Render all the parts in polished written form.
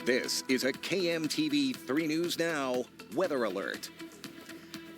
This is a KMTV 3 News Now weather alert.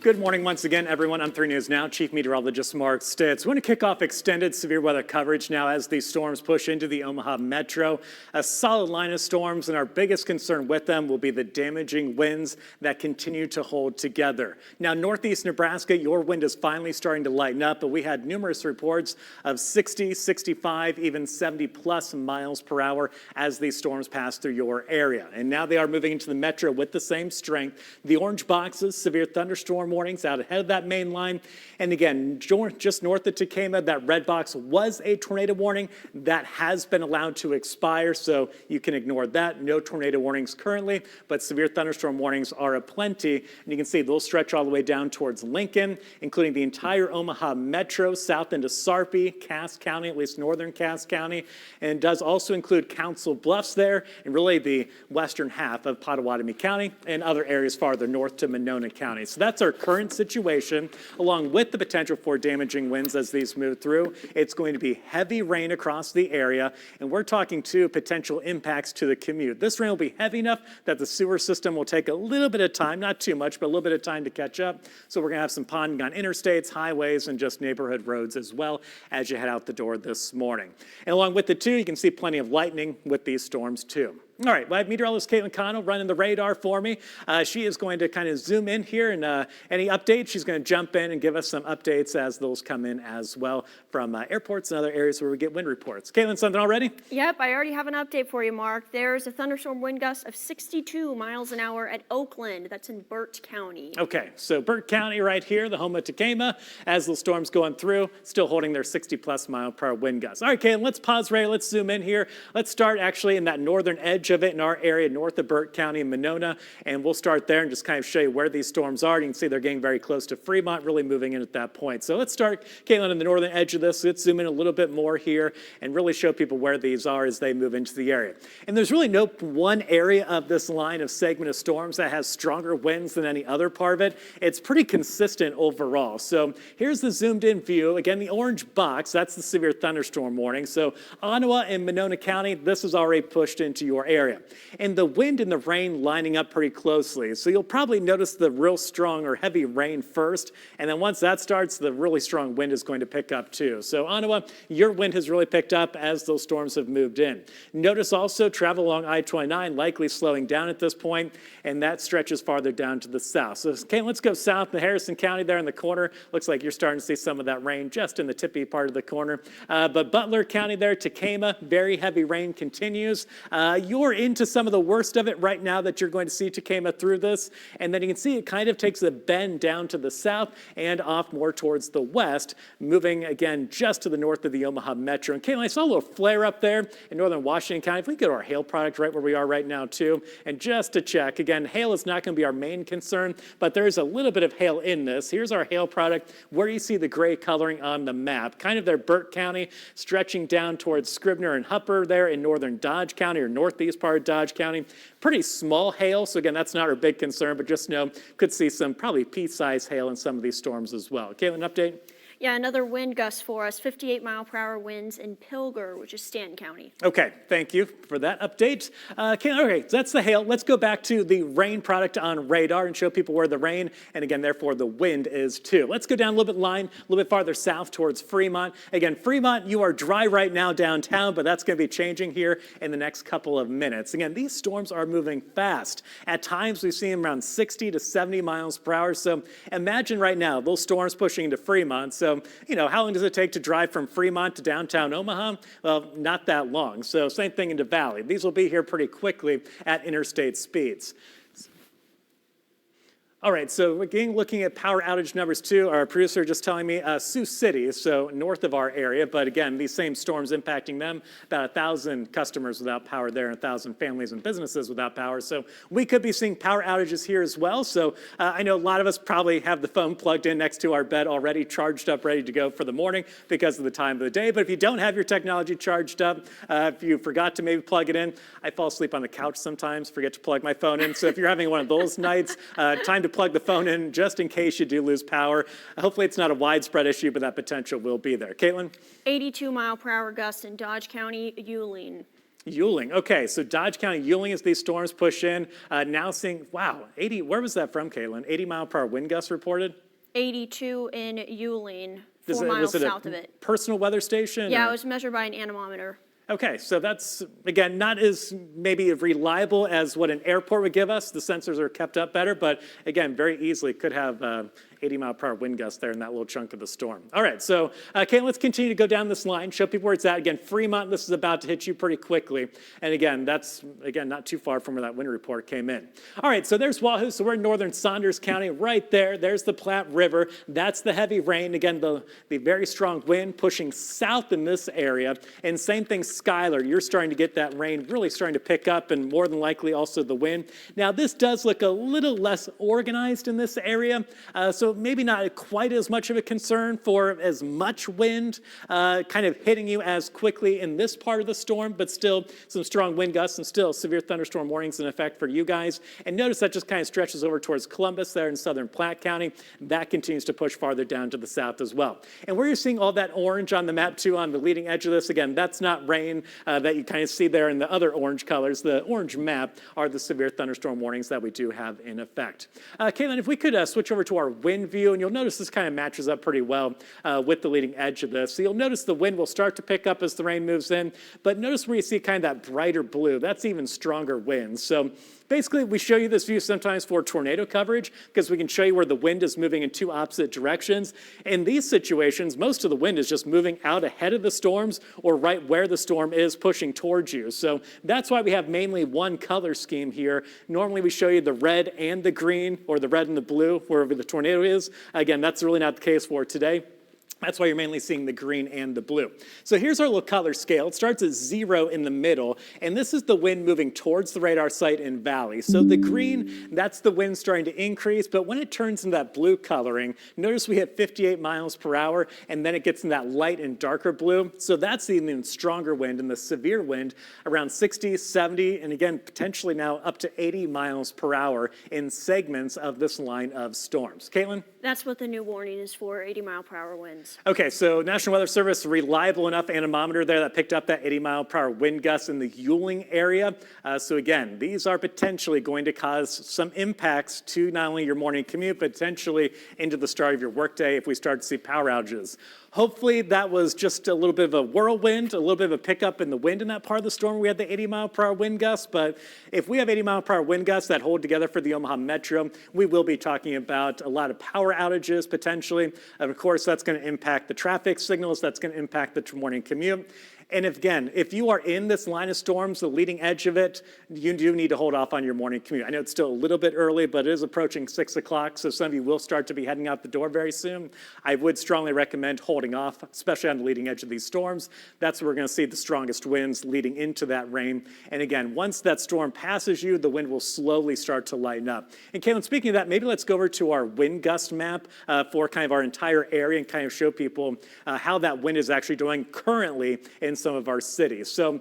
Good morning once again, everyone. I'm 3 News Now Chief Meteorologist Mark Stitz. We're going to kick off extended severe weather coverage now as these storms push into the Omaha metro. A solid line of storms, and our biggest concern with them will be the damaging winds that continue to hold together. Now, northeast Nebraska, your wind is finally starting to lighten up, but we had numerous reports of 60, 65, even 70-plus miles per hour as these storms pass through your area. And now they are moving into the metro with the same strength. The orange boxes, severe thunderstorm warnings out ahead of that main line. And again, just north of Takema, that red box was a tornado warning that has been allowed to expire, so you can ignore that. No tornado warnings currently, but severe thunderstorm warnings are aplenty. And you can see they'll stretch all the way down towards Lincoln, including the entire Omaha metro, south into Sarpy, Cass County, at least northern Cass County, and it does also include Council Bluffs there, and really the western half of Pottawatomie County and other areas farther north to Monona County. So that's our current situation, along with the potential for damaging winds as these move through. It's going to be heavy rain across the area, and we're talking too potential impacts to the commute. This rain will be heavy enough that the sewer system will take a little bit of time, not too much, but a little bit of time to catch up. So we're going to have some ponding on interstates, highways, and just neighborhood roads as well as you head out the door this morning. And along with the two, you can see plenty of lightning with these storms too. All right, well, I have meteorologist Caitlin Connell running the radar for me. She is going to kind of zoom in here, and any updates, she's going to jump in and give us some updates as those come in as well from airports and other areas where we get wind reports. Caitlin, something already? Yep, I already have an update for you, Mark. There's a thunderstorm wind gust of 62 miles an hour at Oakland. That's in Burt County. Okay, so Burt County right here, the home of Takema, as the storm's going through, still holding their 60-plus mile per hour wind gusts. All right, Caitlin, let's pause right. Let's zoom in here. Let's start actually in that northern edge of it in our area north of Burt County and Monona, and we'll start there and just kind of show you where these storms are. You can see they're getting very close to Fremont, really moving in at that point. So let's start, Caitlin, in the northern edge of this. Let's zoom in a little bit more here and really show people where these are as they move into the area. And there's really no one area of this line of segment of storms that has stronger winds than any other part of it. It's pretty consistent overall. So here's the zoomed in view. Again, the orange box, that's the severe thunderstorm warning. So Ottawa and Monona County, this is already pushed into your area. And the wind and the rain lining up pretty closely. So you'll probably notice the real strong or heavy rain first, and then once that starts, the really strong wind is going to pick up too. So Ottawa, your wind has really picked up as those storms have moved in. Notice also travel along I-29 likely slowing down at this point, and that stretches farther down to the south. So okay, let's go south to Harrison County there in the corner. Looks like you're starting to see some of that rain just in the tippy part of the corner. But Butler County there, Takema, very heavy rain continues. You're into some of the worst of it right now that you're going to see Takema through this. And then you can see it kind of takes a bend down to the south and off more towards the west, moving again just to the north of the Omaha metro. And Caitlin, I saw a little flare up there in northern Washington County. If we go to our hail product right where we are right now too, and just to check, again, hail is not going to be our main concern, but there's a little bit of hail in this. Here's our hail product where you see the gray coloring on the map, kind of there Burt County, stretching down towards Scribner and Hupper there in northern Dodge County or northeast part of Dodge County. Pretty small hail, so again, that's not our big concern, but just know could see some probably pea-sized hail in some of these storms as well. Caitlin, update? Yeah, another wind gust for us, 58 mile per hour winds in Pilger, which is Stanton County. Okay, thank you for that update. Okay, so that's the hail. Let's go back to the rain product on radar and show people where the rain, and again, therefore, the wind is too. Let's go down a little bit farther south towards Fremont. Again, Fremont, you are dry right now downtown, but that's going to be changing here in the next couple of minutes. Again, these storms are moving fast. At times, we've seen them around 60 to 70 miles per hour. So imagine right now, those storms pushing into Fremont. So, how long does it take to drive from Fremont to downtown Omaha? Well, not that long. So same thing into Valley. These will be here pretty quickly at interstate speeds. All right, so again, looking at power outage numbers too, our producer just telling me Sioux City, so north of our area, but again, these same storms impacting them, about 1,000 customers without power there and 1,000 families and businesses without power. So we could be seeing power outages here as well. So I know a lot of us probably have the phone plugged in next to our bed already, charged up, ready to go for the morning because of the time of the day. But if you don't have your technology charged up, if you forgot to maybe plug it in, I fall asleep on the couch sometimes, forget to plug my phone in. So if you're having one of those nights, time to plug the phone in just in case you do lose power. Hopefully it's not a widespread issue, but that potential will be there. Caitlin? 82 mile per hour gust in Dodge County, Yulee. Yuling. Okay, so Dodge County, Yuling as these storms push in. Now seeing, wow, 80, where was that from, Caitlin? 80-mile-per-hour wind gusts reported? 82 in Yuling, Was 4 miles it south of it. Personal weather station? Yeah, or? it was measured by an anemometer. Okay, so that's, again, not as maybe reliable as what an airport would give us. The sensors are kept up better, but again, very easily could have 80-mile-per-hour wind gusts there in that little chunk of the storm. All right, so Kate, let's continue to go down this line, show people where it's at. Again, Fremont, this is about to hit you pretty quickly. And again, that's, again, not too far from where that wind report came in. All right, so there's Wahoo. So we're in northern Saunders County right there. There's the Platte River. That's the heavy rain. Again, the very strong wind pushing south in this area. And same thing, Schuyler. You're starting to get that rain really starting to pick up, and more than likely also the wind. Now, this does look a little less organized in this area, so maybe not quite as much of a concern for as much wind kind of hitting you as quickly in this part of the storm, but still some strong wind gusts and still severe thunderstorm warnings in effect for you guys. And notice that just kind of stretches over towards Columbus there in southern Platte County. That continues to push farther down to the south as well. And where you're seeing all that orange on the map too on the leading edge of this, again, that's not rain that you kind of see there in the other orange colors. The orange map are the severe thunderstorm warnings that we do have in effect. Caitlin, if we could switch over to our wind view, and you'll notice this kind of matches up pretty well with the leading edge of this. So you'll notice the wind will start to pick up as the rain moves in, but notice where you see kind of that brighter blue. That's even stronger winds. So basically, we show you this view sometimes for tornado coverage because we can show you where the wind is moving in two opposite directions. In these situations, most of the wind is just moving out ahead of the storms or right where the storm is pushing towards you. So that's why we have mainly one color scheme here. Normally, we show you the red and the green, or the red and the blue, wherever the tornado is. Again, that's really not the case for today. That's why you're mainly seeing the green and the blue. So here's our little color scale. It starts at 0 in the middle, and this is the wind moving towards the radar site in valley. So the green, that's the wind starting to increase, but when it turns into that blue coloring, notice we hit 58 miles per hour, and then it gets in that light and darker blue. So that's the even stronger wind, and the severe wind around 60, 70, and again, potentially now up to 80 miles per hour in segments of this line of storms. Caitlin? That's what the new warning is for, 80-mile-per-hour winds. Okay, so National Weather Service, reliable enough anemometer there that picked up that 80-mile-per-hour wind gusts in the Yuling area. So again, these are potentially going to cause some impacts to not only your morning commute, but potentially into the start of your workday if we start to see power outages. Hopefully that was just a little bit of a whirlwind, a little bit of a pickup in the wind in that part of the storm. We had the 80-mile-per-hour wind gusts, but if we have 80-mile-per-hour wind gusts that hold together for the Omaha Metro, we will be talking about a lot of power outages potentially. And of course, that's going to impact the traffic signals. That's going to impact the morning commute. And if you are in this line of storms, the leading edge of it, you do need to hold off on your morning commute. I know it's still a little bit early, but it is approaching 6 o'clock, so some of you will start to be heading out the door very soon. I would strongly recommend holding off, especially on the leading edge of these storms. That's where we're going to see the strongest winds leading into that rain. And again, once that storm passes you, the wind will slowly start to lighten up. And Caitlin, speaking of that, maybe let's go over to our wind gust map for kind of our entire area and kind of show people how that wind is actually doing currently in some of our cities. So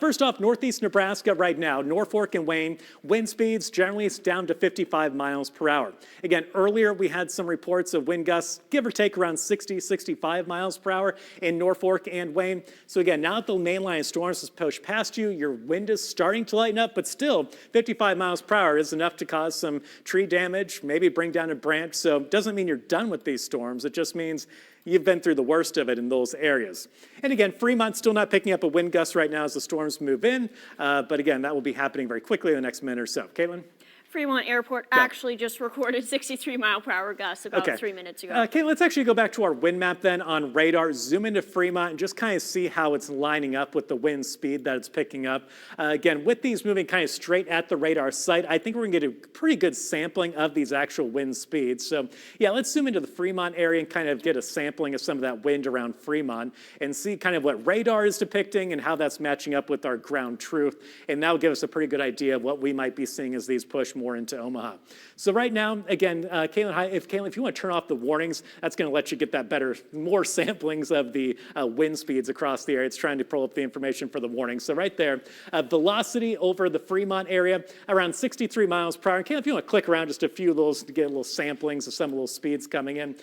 first off, northeast Nebraska right now, Norfolk and Wayne, wind speeds generally down to 55 miles per hour. Again, earlier we had some reports of wind gusts, give or take around 60, 65 miles per hour in Norfolk and Wayne. So again, now that the main line of storms has pushed past you, your wind is starting to lighten up, but still 55 miles per hour is enough to cause some tree damage, maybe bring down a branch. So it doesn't mean you're done with these storms. It just means you've been through the worst of it in those areas. And again, Fremont's still not picking up a wind gust right now as the storms move in, but again, that will be happening very quickly in the next minute or so. Caitlin? Fremont Airport actually just recorded 63-mile-per-hour gusts about 3 minutes ago. Okay, let's actually go back to our wind map then on radar, zoom into Fremont, and just kind of see how it's lining up with the wind speed that it's picking up. Again, with these moving kind of straight at the radar site, I think we're going to get a pretty good sampling of these actual wind speeds. So yeah, let's zoom into the Fremont area and kind of get a sampling of some of that wind around Fremont and see kind of what radar is depicting and how that's matching up with our ground truth. And that'll give us a pretty good idea of what we might be seeing as these push more into Omaha. So right now, again, Caitlin, if you want to turn off the warnings, that's going to let you get that more samplings of the wind speeds across the area. It's trying to pull up the information for the warning. So right there, velocity over the Fremont area, around 63 miles per hour. Caitlin, if you want to click around just a few of those to get little samplings of some of those speeds coming in.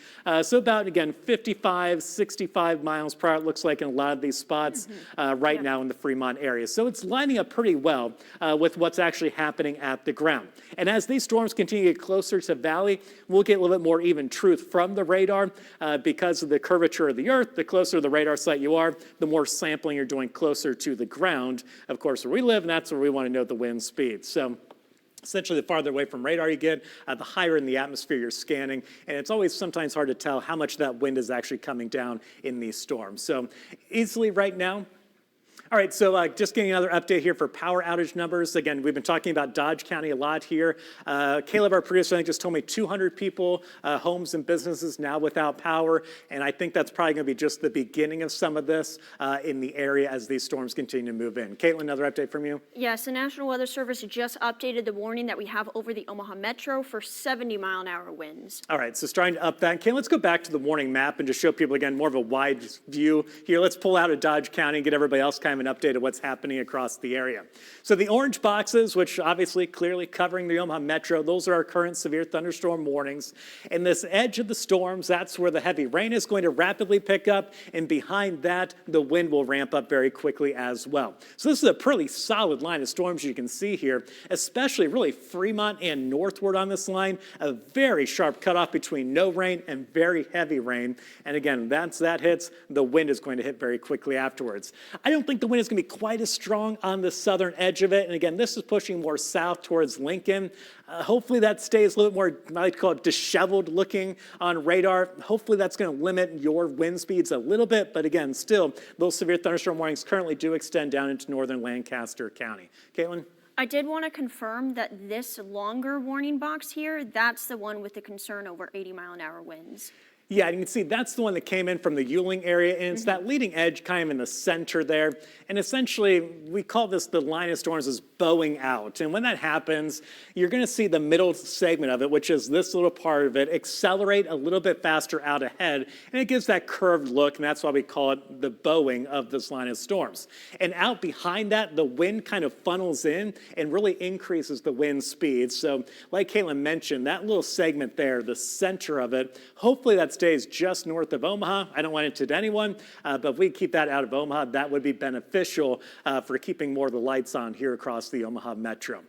So about, again, 55, 65 miles per hour, it looks like in a lot of these spots right now in the Fremont area. So it's lining up pretty well with what's actually happening at the ground. And as these storms continue to get closer to Valley, we'll get a little bit more even truth from the radar because of the curvature of the Earth. The closer to the radar site you are, the more sampling you're doing closer to the ground, of course, where we live, and that's where we want to know the wind speed. So essentially, the farther away from radar you get, the higher in the atmosphere you're scanning, and it's always sometimes hard to tell how much that wind is actually coming down in these storms. So easily right now, all right, so just getting another update here for power outage numbers. Again, we've been talking about Dodge County a lot here. Caleb, our producer, I think just told me 200 people, homes and businesses now without power, and I think that's probably going to be just the beginning of some of this in the area as these storms continue to move in. Caitlin, another update from you? Yes, the National Weather Service just updated the warning that we have over the Omaha Metro for 70-mile-an-hour winds. All right, so starting to up that. Caitlin, let's go back to the warning map and just show people, again, more of a wide view here. Let's pull out of Dodge County and get everybody else kind of an update of what's happening across the area. So the orange boxes, which obviously clearly covering the Omaha Metro, those are our current severe thunderstorm warnings. And this edge of the storms, that's where the heavy rain is going to rapidly pick up, and behind that, the wind will ramp up very quickly as well. So this is a pretty solid line of storms you can see here, especially really Fremont and northward on this line, a very sharp cutoff between no rain and very heavy rain. And again, once that hits, the wind is going to hit very quickly afterwards. I don't think the wind is going to be quite as strong on the southern edge of it. And again, this is pushing more south towards Lincoln. Hopefully that stays a little more, I like to call it disheveled looking on radar. Hopefully that's going to limit your wind speeds a little bit. But again, still, those severe thunderstorm warnings currently do extend down into northern Lancaster County. Caitlin? I did want to confirm that this longer warning box here, that's the one with the concern over 80-mile-an-hour winds. Yeah, you can see that's the one that came in from the Yuling area, and it's that leading edge kind of in the center there. And essentially, we call this the line of storms is bowing out. And when that happens, you're going to see the middle segment of it, which is this little part of it, accelerate a little bit faster out ahead, and it gives that curved look, and that's why we call it the bowing of this line of storms. And out behind that, the wind kind of funnels in and really increases the wind speed. So like Caitlin mentioned, that little segment there, the center of it, hopefully that stays just north of Omaha. I don't want it to hit anyone, but if we keep that out of Omaha, that would be beneficial for keeping more of the lights on here across the Omaha Metro.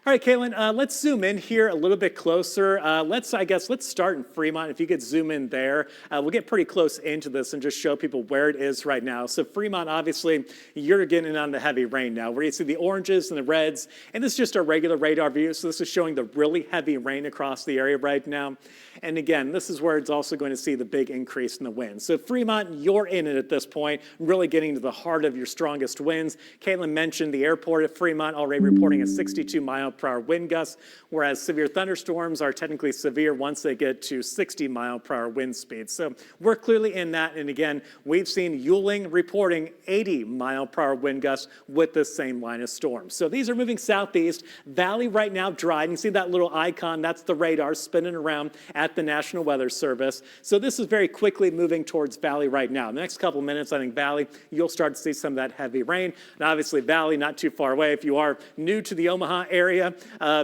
All right, Caitlin, let's zoom in here a little bit closer. Let's start in Fremont. If you could zoom in there, we'll get pretty close into this and just show people where it is right now. So Fremont, obviously, you're getting on the heavy rain now, where you see the oranges and the reds, and this is just our regular radar view. So this is showing the really heavy rain across the area right now. And again, this is where it's also going to see the big increase in the wind. So Fremont, you're in it at this point, really getting to the heart of your strongest winds. Caitlin mentioned the airport at Fremont already reporting a 62-mile-per-hour wind gust, whereas severe thunderstorms are technically severe once they get to 60-mile-per-hour wind speeds. So we're clearly in that. And again, we've seen Yuling reporting 80-mile-per-hour wind gusts with the same line of storms. So these are moving southeast. Valley right now dry. You can see that little icon. That's the radar spinning around at the National Weather Service. So this is very quickly moving towards Valley right now. In the next couple minutes, I think Valley, you'll start to see some of that heavy rain. And obviously Valley, not too far away. If you are new to the Omaha area,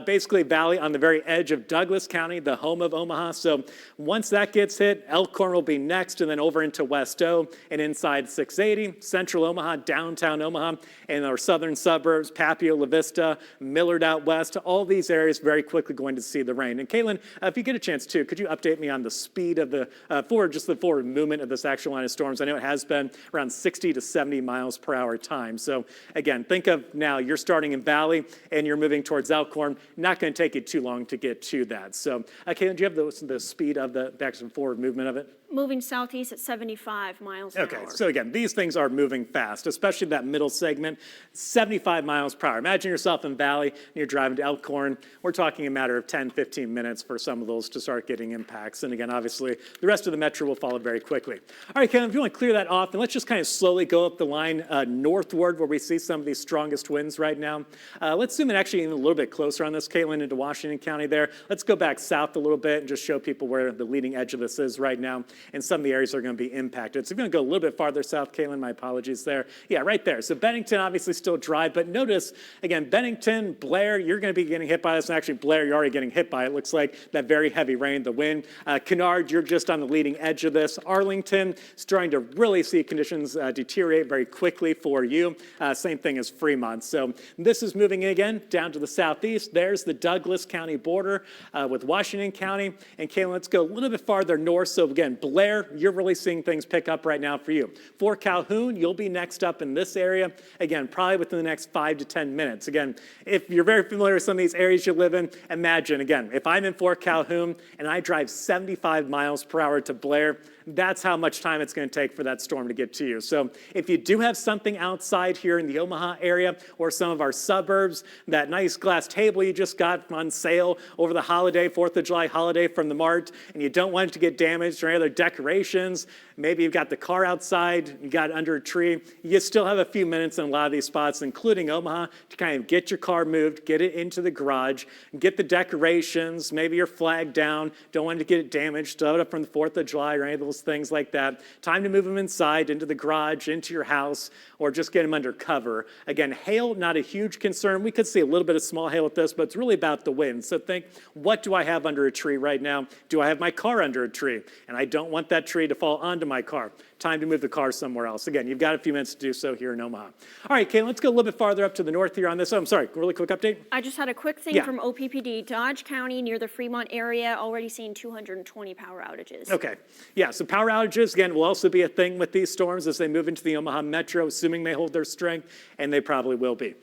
basically Valley on the very edge of Douglas County, the home of Omaha. So once that gets hit, Elkhorn will be next, and then over into West O and inside 680, central Omaha, downtown Omaha, and our southern suburbs, Papio, La Vista, Millard out west, all these areas very quickly going to see the rain. And Caitlin, if you get a chance too, could you update me on the speed of the forward movement of this actual line of storms? I know it has been around 60 to 70 miles per hour time. So again, think of now you're starting in Valley and you're moving towards Elkhorn. Not going to take you too long to get to that. So Caitlin, do you have the speed of the back and forward movement of it? Moving southeast at 75 miles an hour. Okay, so again, these things are moving fast, especially that middle segment, 75 miles per hour. Imagine yourself in Valley and you're driving to Elkhorn. We're talking a matter of 10, 15 minutes for some of those to start getting impacts. And again, obviously, the rest of the metro will follow very quickly. All right, Kevin, if you want to clear that off, and let's just kind of slowly go up the line northward where we see some of these strongest winds right now. Let's zoom in actually in a little bit closer on this, Caitlin, into Washington County there. Let's go back south a little bit and just show people where the leading edge of this is right now. And some of the areas are going to be impacted. So we're going to go a little bit farther south, Caitlin, my apologies there. Yeah, right there. So Bennington obviously still dry, but notice, again, Bennington, Blair, you're going to be getting hit by this. And actually, Blair, you're already getting hit by it. Looks like that very heavy rain, the wind. Kennard, you're just on the leading edge of this. Arlington, starting to really see conditions deteriorate very quickly for you. Same thing as Fremont. So this is moving again down to the southeast. There's the Douglas County border with Washington County. And Caitlin, let's go a little bit farther north. So again, Blair, you're really seeing things pick up right now for you. For Calhoun, you'll be next up in this area. Again, probably within the next 5 to 10 minutes. Again, if you're very familiar with some of these areas you live in, imagine, again, if I'm in Fort Calhoun and I drive 75 miles per hour to Blair, that's how much time it's going to take for that storm to get to you. So if you do have something outside here in the Omaha area or some of our suburbs, that nice glass table you just got on sale over the holiday, 4th of July holiday from the Mart, and you don't want it to get damaged or any other decorations, maybe you've got the car outside, you got it under a tree, you still have a few minutes in a lot of these spots, including Omaha, to kind of get your car moved, get it into the garage, get the decorations, maybe your flag down, don't want to get it damaged, stow it up from the 4th of July or any of those things like that. Time to move them inside, into the garage, into your house, or just get them under cover. Again, hail, not a huge concern. We could see a little bit of small hail with this, but it's really about the wind. So think, what do I have under a tree right now? Do I have my car under a tree? And I don't want that tree to fall onto my car. Time to move the car somewhere else. Again, you've got a few minutes to do so here in Omaha. All right, Kayla, let's go a little bit farther up to the north here on this. Oh, I'm sorry, really quick update. I just had a quick thing from OPPD. Dodge County near the Fremont area already seeing 220 power outages. Okay, yeah, so power outages, again, will also be a thing with these storms as they move into the Omaha metro, assuming they hold their strength, and they probably will be.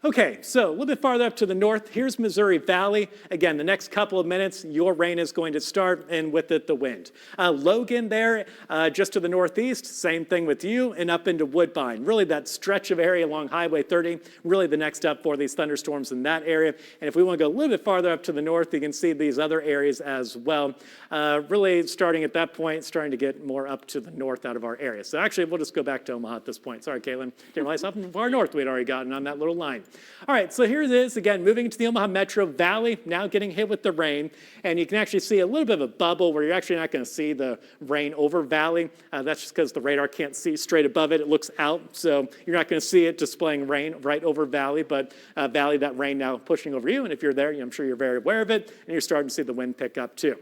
Okay, so a little bit farther up to the north, here's Missouri Valley. Again, the next couple of minutes, your rain is going to start, and with it, the wind. Logan there, just to the northeast, same thing with you, and up into Woodbine. Really that stretch of area along Highway 30, really the next up for these thunderstorms in that area. And if we want to go a little bit farther up to the north, you can see these other areas as well. Really starting at that point, starting to get more up to the north out of our area. So actually, we'll just go back to Omaha at this point. Sorry, Caitlin. Didn't realize how far north we'd already gotten on that little line. All right, so here it is, again, moving into the Omaha Metro Valley, now getting hit with the rain, and you can actually see a little bit of a bubble where you're actually not going to see the rain over Valley. That's just because the radar can't see straight above it. It looks out, so you're not going to see it displaying rain right over Valley, but Valley, that rain now pushing over you, and if you're there, I'm sure you're very aware of it, and you're starting to see the wind pick up too.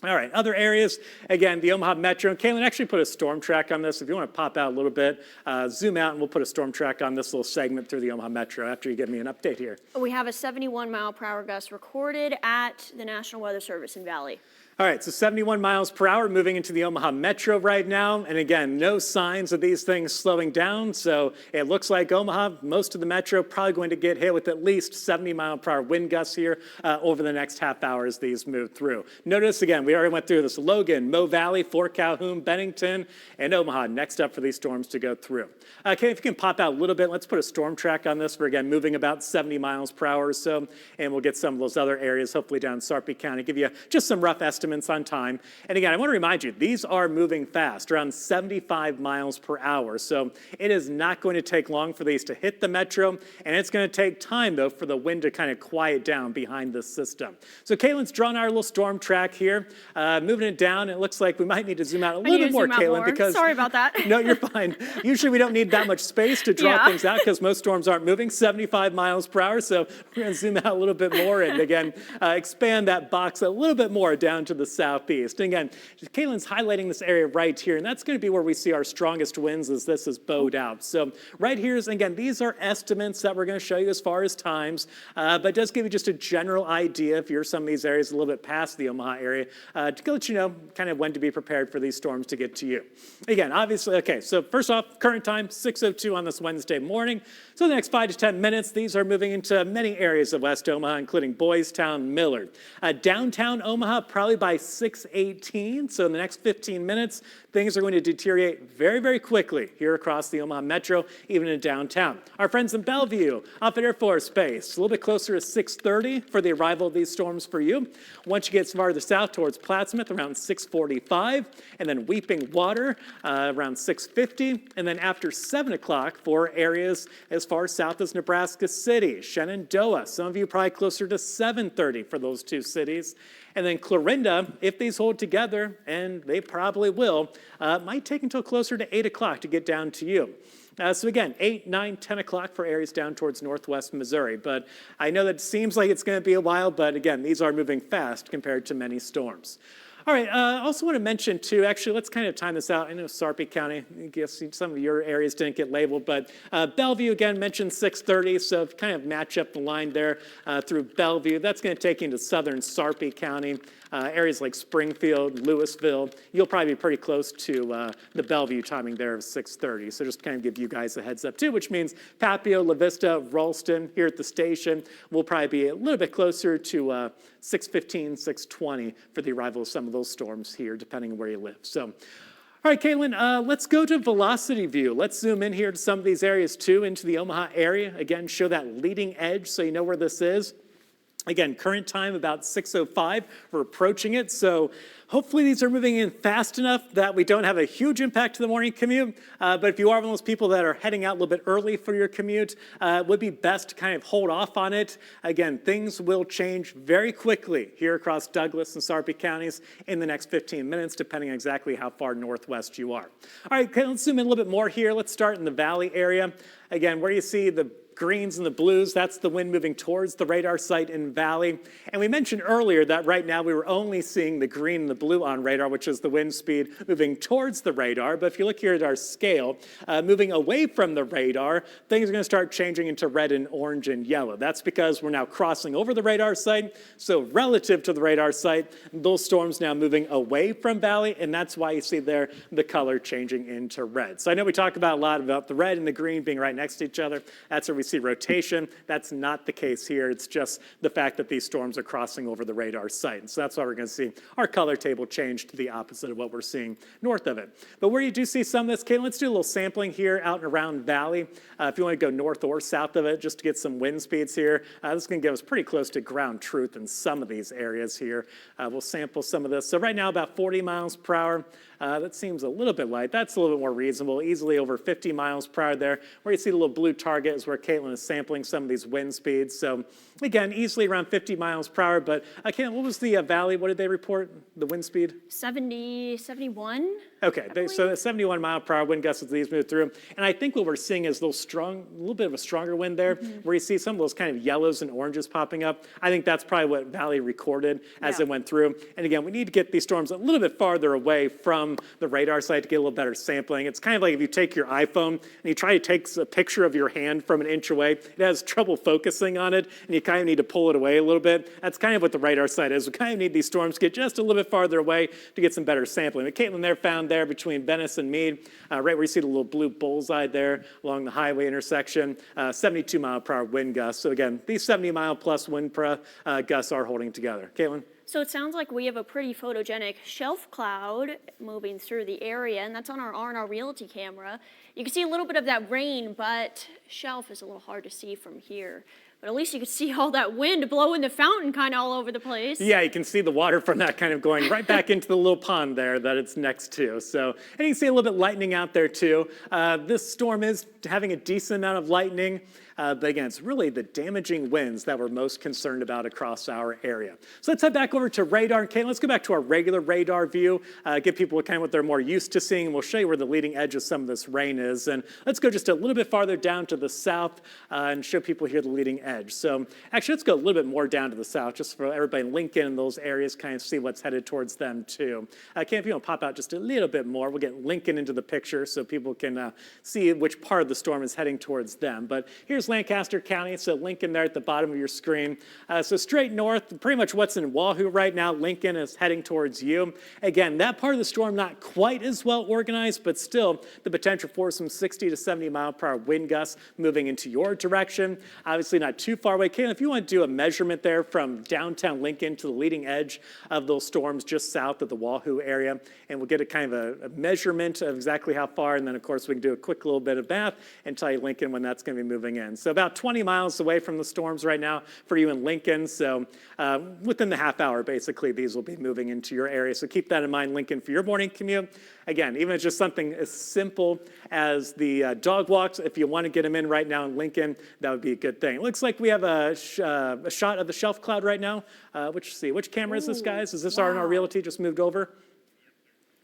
All right, other areas, again, the Omaha Metro. And Caitlin actually put a storm track on this. If you want to pop out a little bit, zoom out, and we'll put a storm track on this little segment through the Omaha Metro after you give me an update here. We have a 71 mile per hour gust recorded at the National Weather Service in Valley. All right, so 71 miles per hour moving into the Omaha Metro right now. And again, no signs of these things slowing down. So it looks like Omaha, most of the Metro, probably going to get hit with at least 70 mile per hour wind gusts here over the next half hour as these move through. Notice again, we already went through this. Logan, Mo Valley, Fort Calhoun, Bennington, and Omaha next up for these storms to go through. Okay, if you can pop out a little bit, let's put a storm track on this for, again, moving about 70 miles per hour or so. And we'll get some of those other areas, hopefully down Sarpy County, give you just some rough estimates on time. And again, I want to remind you, these are moving fast, around 75 miles per hour. So it is not going to take long for these to hit the metro, and it's going to take time, though, for the wind to kind of quiet down behind this system. So Caitlin's drawn our little storm track here, moving it down. It looks like we might need to zoom out a little bit more, Caitlin, because sorry about that. No, you're fine. Usually we don't need that much space to draw things out because most storms aren't moving 75 miles per hour. So we're going to zoom out a little bit more and again expand that box a little bit more down to the southeast. And again, Caitlin's highlighting this area right here, and that's going to be where we see our strongest winds as this is bowed out. So right here is, again, these are estimates that we're going to show you as far as times, but it does give you just a general idea if you're some of these areas a little bit past the Omaha area to let you know kind of when to be prepared for these storms to get to you. Again, obviously, okay, so first off, current time, 6:02 on this Wednesday morning. So the next 5 to 10 minutes, these are moving into many areas of West Omaha, including Boys Town, Millard. Downtown Omaha, probably by by 6:18. So in the next 15 minutes, things are going to deteriorate very, very quickly here across the Omaha Metro, even in downtown. Our friends in Bellevue, off at Air Force Base, a little bit closer to 6:30 for the arrival of these storms for you. Once you get farther south towards Plattsmouth, around 6:45, and then Weeping Water around 6:50, and then after 7 o'clock for areas as far south as Nebraska City, Shenandoah. Some of you probably closer to 7:30 for those two cities. And then Clarinda, if these hold together, and they probably will, might take until closer to 8 o'clock to get down to you. So again, 8, 9, 10 o'clock for areas down towards northwest Missouri. But I know that it seems like it's going to be a while, but again, these are moving fast compared to many storms. All right, I also want to mention too, actually, let's kind of time this out. I know Sarpy County, I guess some of your areas didn't get labeled, but Bellevue, again, mentioned 6:30, so kind of match up the line there through Bellevue. That's going to take you into southern Sarpy County, areas like Springfield, Louisville. You'll probably be pretty close to the Bellevue timing there of 6:30, so just kind of give you guys a heads up too, which means Papio, La Vista, Ralston here at the station will probably be a little bit closer to 6:15, 6:20 for the arrival of some of those storms here, depending on where you live. So, all right, Caitlin, let's go to velocity view. Let's zoom in here to some of these areas too, into the Omaha area. Again, show that leading edge so you know where this is. Again, current time about 6:05. We're approaching it, so hopefully these are moving in fast enough that we don't have a huge impact to the morning commute. But if you are one of those people that are heading out a little bit early for your commute, it would be best to kind of hold off on it. Again, things will change very quickly here across Douglas and Sarpy counties in the next 15 minutes, depending on exactly how far northwest you are. All right, let's zoom in a little bit more here. Let's start in the valley area. Again, where you see the greens and the blues, that's the wind moving towards the radar site in Valley. And we mentioned earlier that right now we were only seeing the green and the blue on radar, which is the wind speed moving towards the radar. But if you look here at our scale, moving away from the radar, things are going to start changing into red and orange and yellow. That's because we're now crossing over the radar site. So relative to the radar site, those storms now moving away from Valley, and that's why you see there the color changing into red. So I know we talk about a lot about the red and the green being right next to each other. That's where we see rotation. That's not the case here. It's just the fact that these storms are crossing over the radar site. And so that's why we're going to see our color table change to the opposite of what we're seeing north of it. But where you do see some of this, Caitlin, let's do a little sampling here out and around Valley. If you want to go north or south of it, just to get some wind speeds here, this is going to give us pretty close to ground truth in some of these areas here. We'll sample some of this. So right now about 40 miles per hour. That seems a little bit light. That's a little bit more reasonable, easily over 50 miles per hour there. Where you see the little blue target is where Caitlin is sampling some of these wind speeds. So again, easily around 50 miles per hour. But Caitlin, what was the Valley? What did they report, the wind speed? 70, 71. Okay, so 71 mile per hour wind gusts as these move through. And I think what we're seeing is a little bit of a stronger wind there, where you see some of those kind of yellows and oranges popping up. I think that's probably what Valley recorded as it went through. And again, we need to get these storms a little bit farther away from the radar site to get a little better sampling. It's kind of like if you take your iPhone and you try to take a picture of your hand from an inch away, it has trouble focusing on it, and you kind of need to pull it away a little bit. That's kind of what the radar site is. We kind of need these storms to get just a little bit farther away to get some better sampling. But Caitlin there found there between Venice and Meade, right where you see the little blue bullseye there along the highway intersection, 72 mile per hour wind gusts. So again, these 70 mile plus wind gusts are holding together. Caitlin? So it sounds like we have a pretty photogenic shelf cloud moving through the area, and that's on our R&R Realty camera. You can see a little bit of that rain, but shelf is a little hard to see from here. But at least you can see all that wind blowing the fountain kind of all over the place. Yeah, you can see the water from that kind of going right back into the little pond there that it's next to. So, and you can see a little bit lightning out there too. This storm is having a decent amount of lightning. But again, it's really the damaging winds that we're most concerned about across our area. So let's head back over to radar. Okay, let's go back to our regular radar view, give people kind of what they're more used to seeing. We'll show you where the leading edge of some of this rain is. And let's go just a little bit farther down to the south and show people here the leading edge. So actually, let's go a little bit more down to the south, just for everybody in Lincoln and those areas kind of see what's headed towards them too. Ken, if you want to pop out just a little bit more, we'll get Lincoln into the picture so people can see which part of the storm is heading towards them. But here's Lancaster County, so Lincoln there at the bottom of your screen. So straight north, pretty much what's in Wahoo Wahoo right now. Lincoln is heading towards you. Again, that part of the storm not quite as well organized, but still the potential for some 60 to 70 mile per hour wind gusts moving into your direction. Obviously not too far away. Caitlin, if you want to do a measurement there from downtown Lincoln to the leading edge of those storms just south of the Wahoo area, and we'll get a kind of a measurement of exactly how far, and then of course we can do a quick little bit of math and tell you Lincoln when that's going to be moving in. So about 20 miles away from the storms right now for you in Lincoln. So within the half hour, basically, these will be moving into your area. So keep that in mind, Lincoln, for your morning commute. Again, even if it's just something as simple as the dog walks, if you want to get them in right now in Lincoln, that would be a good thing. It looks like we have a shot of the shelf cloud right now. Which camera is this, guys? Is this R&R Realty just moved over?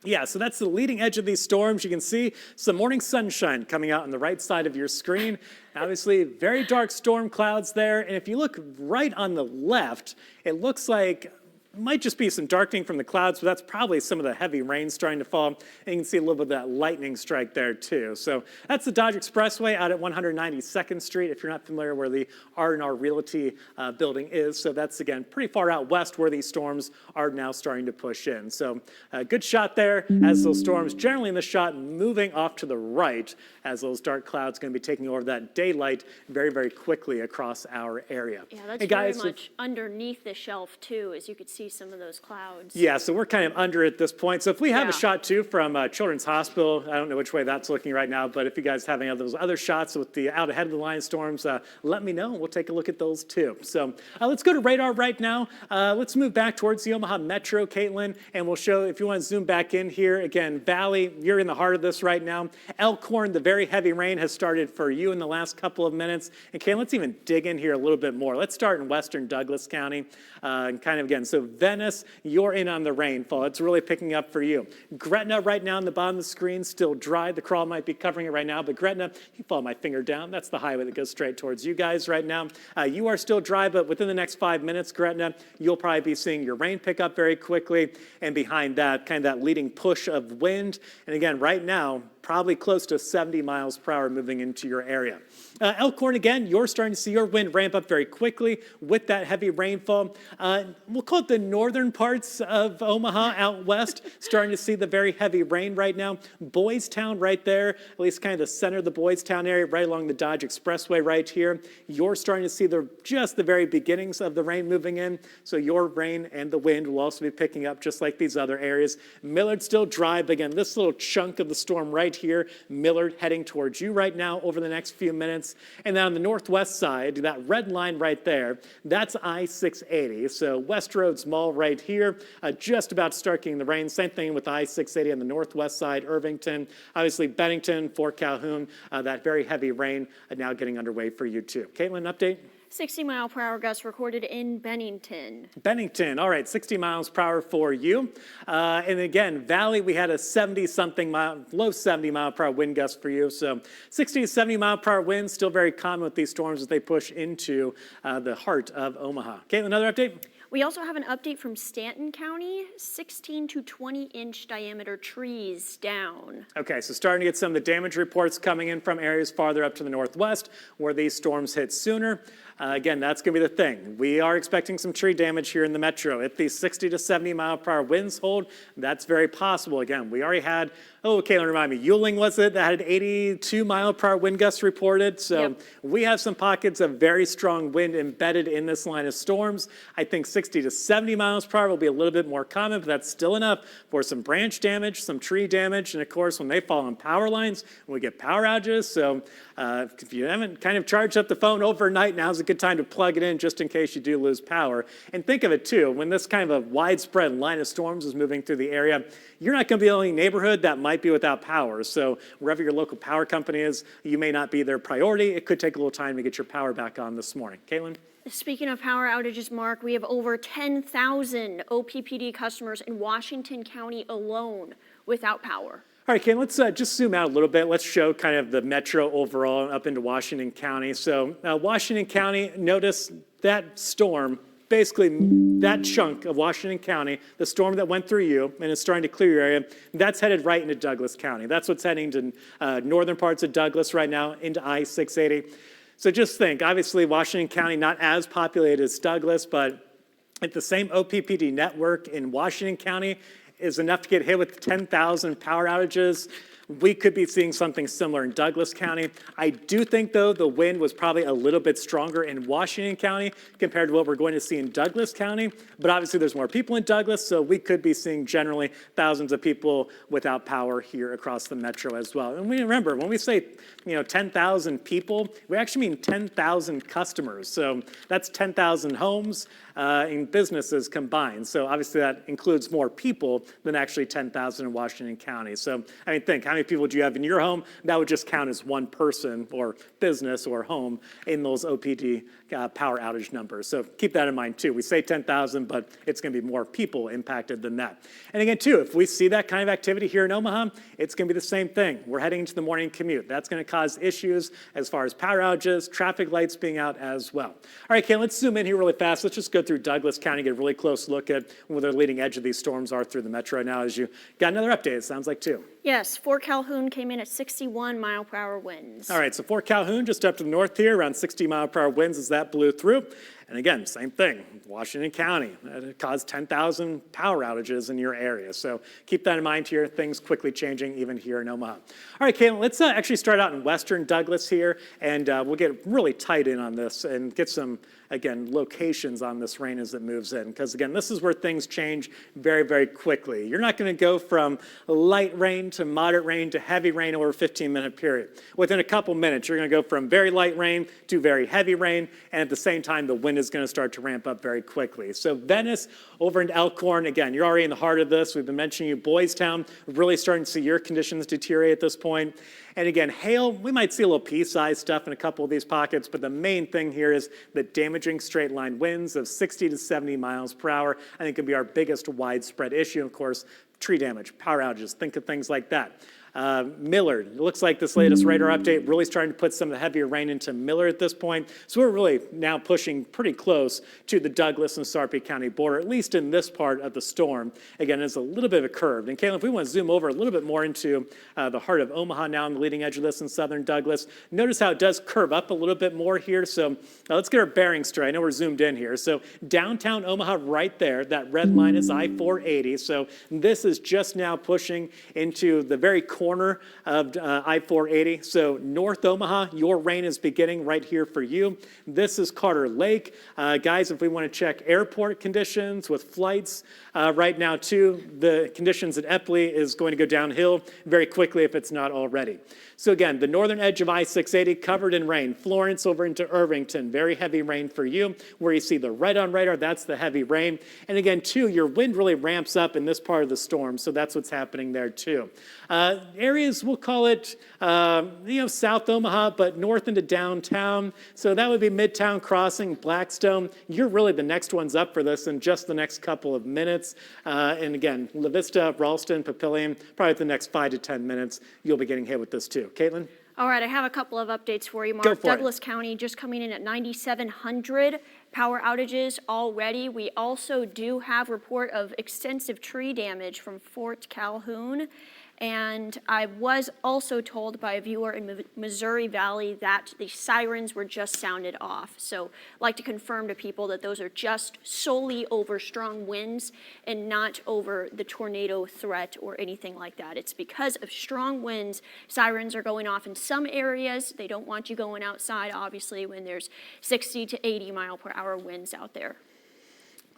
Yeah, so that's the leading edge of these storms. You can see some morning sunshine coming out on the right side of your screen. Obviously, very dark storm clouds there. And if you look right on the left, it looks like it might just be some darkening from the clouds, but that's probably some of the heavy rain starting to fall. And you can see a little bit of that lightning strike there too. So that's the Dodge Expressway out at 192nd Street, if you're not familiar where the R&R Realty building is. So that's, again, pretty far out west where these storms are now starting to push in. So a good shot there as those storms, generally in the shot, moving off to the right as those dark clouds going to be taking over that daylight very, very quickly across our area. Yeah, that's very much underneath the shelf too, as you could see some of those clouds. Yeah, so we're kind of under at this point. So if we have a shot too from Children's Hospital, I don't know which way that's looking right now, but if you guys have any of those other shots with the out ahead of the line storms, let me know. We'll take a look at those too. So let's go to radar right now. Let's move back towards the Omaha Metro, Caitlin, and we'll show, if you want to zoom back in here, again, Valley, you're in the heart of this right now. Elkhorn, the very heavy rain has started for you in the last couple of minutes. And Caitlin, let's even dig in here a little bit more. Let's start in western Douglas County and kind of again, so Venice, you're in on the rainfall. It's really picking up for you. Gretna right now on the bottom of the screen, still dry. The crawl might be covering it right now, but Gretna, you follow my finger down. That's the highway that goes straight towards you guys right now. You are still dry, but within the next 5 minutes, Gretna, you'll probably be seeing your rain pick up very quickly. And behind that, kind of that leading push of wind. And again, right now, probably close to 70 miles per hour moving into your area. Elkhorn, again, you're starting to see your wind ramp up very quickly with that heavy rainfall. We'll call it the northern parts of Omaha out west, starting to see the very heavy rain right now. Boys Town right there, at least kind of the center of the Boys Town area, right along the Dodge Expressway right here. You're starting to see just the very beginnings of the rain moving in. So your rain and the wind will also be picking up just like these other areas. Millard still dry, but again, this little chunk of the storm right here, Millard heading towards you right now over the next few minutes. And then on the northwest side, that red line right there, that's I-680. So West Roads Mall right here, just about to start getting the rain. Same thing with I-680 on the northwest side, Irvington. Obviously Bennington, Fort Calhoun, that very heavy rain now getting underway for you too. Caitlin, update? 60 mile per hour gusts recorded in Bennington. Bennington, all right, 60 miles per hour for you. And again, Valley, we had a 70-something mile, low 70 mile per hour wind gust for you. So 60 to 70 mile per hour winds, still very common with these storms as they push into the heart of Omaha. Caitlin, another update? We also have an update from Stanton County, 16 to 20-inch diameter trees down. Okay, so starting to get some of the damage reports coming in from areas farther up to the northwest where these storms hit sooner. Again, that's going to be the thing. We are expecting some tree damage here in the metro. If these 60 to 70 mile per hour winds hold, that's very possible. Again, we already had, Caitlin, remind me, Yuling was it that had 82 mile per hour wind gusts reported? So we have some pockets of very strong wind embedded in this line of storms. I think 60 to 70 miles per hour will be a little bit more common, but that's still enough for some branch damage, some tree damage, and of course, when they fall on power lines, we get power outages. So if you haven't kind of charged up the phone overnight, now's a good time to plug it in just in case you do lose power. And think of it too, when this kind of a widespread line of storms is moving through the area, you're not going to be the only neighborhood that might be without power. So wherever your local power company is, you may not be their priority. It could take a little time to get your power back on this morning. Caitlin? Speaking of power outages, Mark, we have over 10,000 OPPD customers in Washington County alone without power. All right, Ken, let's just zoom out a little bit. Let's show kind of the metro overall up into Washington County. So Washington County, notice that storm, basically that chunk of Washington County, the storm that went through you and is starting to clear your area, that's headed right into Douglas County. That's what's heading to northern parts of Douglas right now into I-680. So just think, obviously Washington County not as populated as Douglas, but If the same OPPD network in Washington County is enough to get hit with 10,000 power outages, we could be seeing something similar in Douglas County. I do think, though, the wind was probably a little bit stronger in Washington County compared to what we're going to see in Douglas County. But obviously, there's more people in Douglas, so we could be seeing generally thousands of people without power here across the metro as well. And we remember, when we say 10,000 people, we actually mean 10,000 customers. So that's 10,000 homes and businesses combined. So obviously, that includes more people than actually 10,000 in Washington County. So I mean, think, how many people do you have in your home? That would just count as one person or business or home in those OPD power outage numbers. So keep that in mind too. We say 10,000, but it's going to be more people impacted than that. And again, too, if we see that kind of activity here in Omaha, it's going to be the same thing. We're heading into the morning commute. That's going to cause issues as far as power outages, traffic lights being out as well. All right, Kate, let's zoom in here really fast. Let's just go through Douglas County, get a really close look at where the leading edge of these storms are through the metro now, as you got another update, it sounds like, too. Yes, Fort Calhoun came in at 61 mile per hour winds. All right, so Fort Calhoun, just up to the north here, around 60 mile per hour winds as that blew through. And again, same thing, Washington County. It caused 10,000 power outages in your area. So keep that in mind here, things quickly changing even here in Omaha. All right, Caitlin, let's actually start out in western Douglas here, and we'll get really tight in on this and get some, again, locations on this rain as it moves in. Because again, this is where things change very, very quickly. You're not going to go from light rain to moderate rain to heavy rain over a 15-minute period. Within a couple minutes, you're going to go from very light rain to very heavy rain, and at the same time, the wind is going to start to ramp up very quickly. So Venice over into Elkhorn, again, you're already in the heart of this. We've been mentioning you, Boys Town, really starting to see your conditions deteriorate at this point. And again, hail, we might see a little pea-sized stuff in a couple of these pockets, but the main thing here is the damaging straight-line winds of 60 to 70 miles per hour. I think could be our biggest widespread issue. Of course, tree damage, power outages, think of things like that. Millard, it looks like this latest radar update really starting to put some of the heavier rain into Millard at this point. So we're really now pushing pretty close to the Douglas and Sarpy County border, at least in this part of the storm. Again, it's a little bit of a curve. And Caitlin, if we want to zoom over a little bit more into the heart of Omaha now on the leading edge of this in southern Douglas, notice how it does curve up a little bit more here. So let's get our bearings straight. I know we're zoomed in here. So downtown Omaha right there, that red line is I-480. So this is just now pushing into the very corner of I-480. So North Omaha, your rain is beginning right here for you. This is Carter Lake. Guys, if we want to check airport conditions with flights right now too, the conditions at Epley is going to go downhill very quickly if it's not already. So again, the northern edge of I-680 covered in rain. Florence over into Irvington, very heavy rain for you. Where you see the red on radar, that's the heavy rain. And again, too, your wind really ramps up in this part of the storm, so that's what's happening there too. Areas, we'll call it, South Omaha, but north into downtown. So that would be Midtown Crossing, Blackstone. You're really the next ones up for this in just the next couple of minutes. And again, La Vista, Ralston, Papillion, probably the next 5 to 10 minutes, you'll be getting hit with this too. Caitlin? All right, I have a couple of updates for you, Mark. Go for Douglas County just coming in at 9,700 power outages already. We also do have report of extensive tree damage from Fort Calhoun. And I was also told by a viewer in Missouri Valley that the sirens were just sounded off. So I'd like to confirm to people that those are just solely over strong winds and not over the tornado threat or anything like that. It's because of strong winds, sirens are going off in some areas. They don't want you going outside, obviously, when there's 60 to 80 mile per hour winds out there.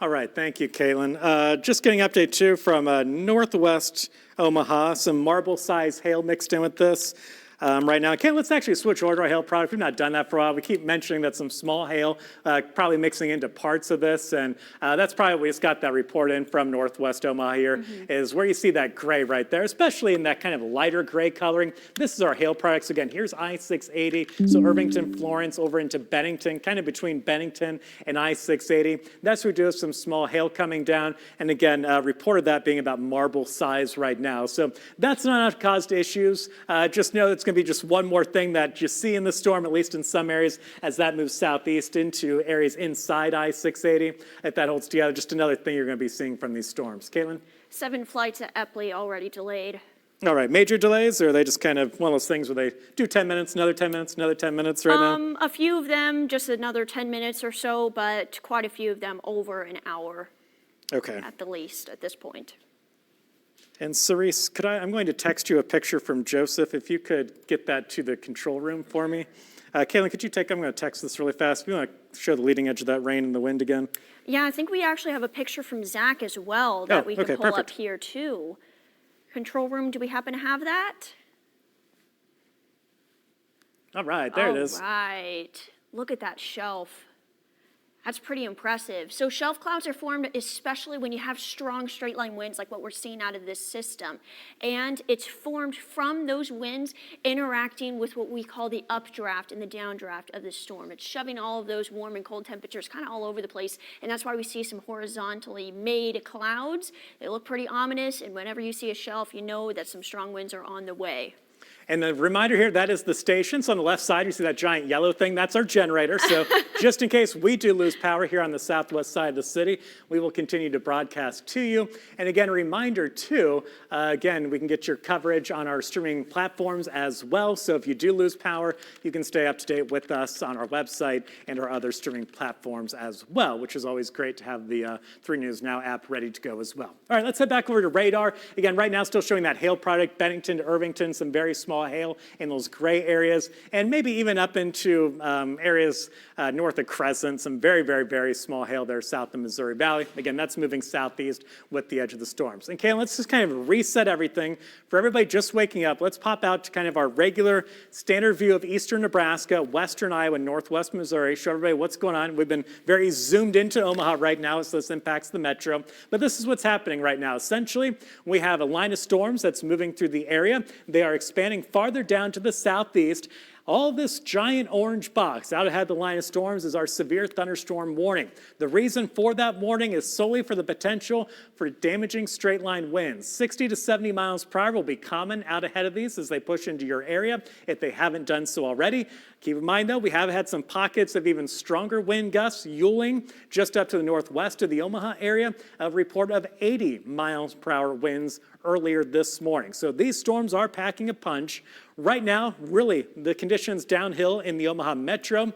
All right, thank you, Caitlin. Just getting an update, too, from northwest Omaha, some marble-sized hail mixed in with this. Right now. Okay, let's actually switch over to our hail product. We've not done that for a while. We keep mentioning that some small hail probably mixing into parts of this, and that's probably we just got that report in from Northwest Omaha here, is where you see that gray right there, especially in that kind of lighter gray coloring. This is our hail products. Again, here's I-680, so Irvington, Florence, over into Bennington, kind of between Bennington and I-680. That's where we do have some small hail coming down, and again, reported that being about marble size right now. So that's not enough to cause issues. Just know it's going to be just one more thing that you see in the storm, at least in some areas, as that moves southeast into areas inside I-680. If that holds together, just another thing you're going to be seeing from these storms. Caitlin? 7 flights at Epley already delayed. All right, major delays, or are they just kind of one of those things where they do 10 minutes, another 10 minutes, another 10 minutes right now? A few of them, just another 10 minutes or so, but quite a few of them over an hour. Okay. At the least at this point. And Cerise, I'm going to text you a picture from Joseph. If you could get that to the control room for me. Caitlin, could you I'm going to text this really fast. If you want to show the leading edge of that rain and the wind again. Yeah, I think we actually have a picture from Zach as well that we can pull perfect. up here too. Control room, do we happen to have that? All right, there it is. All right, look at that shelf. That's pretty impressive. So shelf clouds are formed especially when you have strong straight line winds like what we're seeing out of this system. And it's formed from those winds interacting with what we call the updraft and the downdraft of the storm. It's shoving all of those warm and cold temperatures kind of all over the place. And that's why we see some horizontally made clouds. They look pretty ominous. And whenever you see a shelf, you know that some strong winds are on the way. And the reminder here, that is the station. So on the left side, you see that giant yellow thing. That's our generator. So just in case we do lose power here on the southwest side of the city, we will continue to broadcast to you. And again, a reminder too, again, we can get your coverage on our streaming platforms as well. So if you do lose power, you can stay up to date with us on our website and our other streaming platforms as well, which is always great to have the 3 News Now app ready to go as well. All right, let's head back over to radar. Again, right now still showing that hail product, Bennington to Irvington, some very small hail in those gray areas, and maybe even up into areas north of Crescent, some very, very, very small hail there south of Missouri Valley. Again, that's moving southeast with the edge of the storms. And Kayla, let's just kind of reset everything. For everybody just waking up, let's pop out to kind of our regular standard view of eastern Nebraska, western Iowa, northwest Missouri. Show everybody what's going on. We've been very zoomed into Omaha right now as this impacts the metro. But this is what's happening right now. Essentially, we have a line of storms that's moving through the area. They are expanding farther down to the southeast. All this giant orange box out ahead of the line of storms is our severe thunderstorm warning. The reason for that warning is solely for the potential for damaging straight line winds. 60 to 70 miles per hour will be common out ahead of these as they push into your area if they haven't done so already. Keep in mind, though, we have had some pockets of even stronger wind gusts. Yuling, just up to the northwest of the Omaha area, a report of 80 miles per hour winds earlier this morning. So these storms are packing a punch. Right now, really, the conditions downhill in the Omaha metro.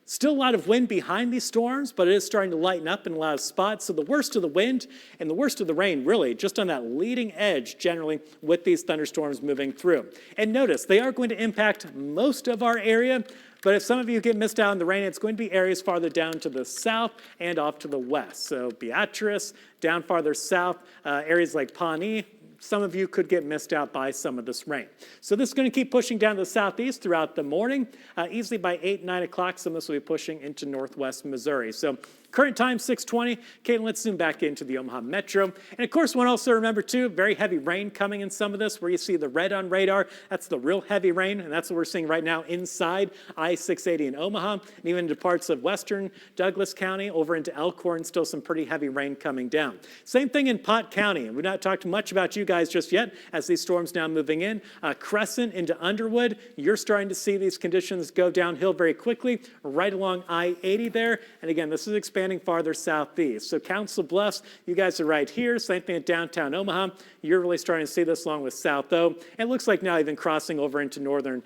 Still a lot of wind behind these storms, but it is starting to lighten up in a lot of spots. So the worst of the wind and the worst of the rain, really, just on that leading edge, generally, with these thunderstorms moving through. And notice, they are going to impact most of our area, but if some of you get missed out on the rain, it's going to be areas farther down to the south and off to the west. So Beatrice, down farther south, areas like Pawnee, some of you could get missed out by some of this rain. So this is going to keep pushing down to the southeast throughout the morning. Easily by 8, 9 o'clock, some of this will be pushing into northwest Missouri. So current time, 6:20. Caitlin, let's zoom back into the Omaha metro. And of course, one also remember too, very heavy rain coming in some of this, where you see the red on radar. That's the real heavy rain, and that's what we're seeing right now inside I-680 in Omaha, and even into parts of western Douglas County, over into Elkhorn, still some pretty heavy rain coming down. Same thing in Pot County, and we've not talked much about you guys just yet as these storms now moving in. Crescent into Underwood, you're starting to see these conditions go downhill very quickly, right along I-80 there, and again, this is expanding farther southeast. So Council Bluffs, you guys are right here. Same thing at downtown Omaha. You're really starting to see this along with South O. And it looks like now even crossing over into northern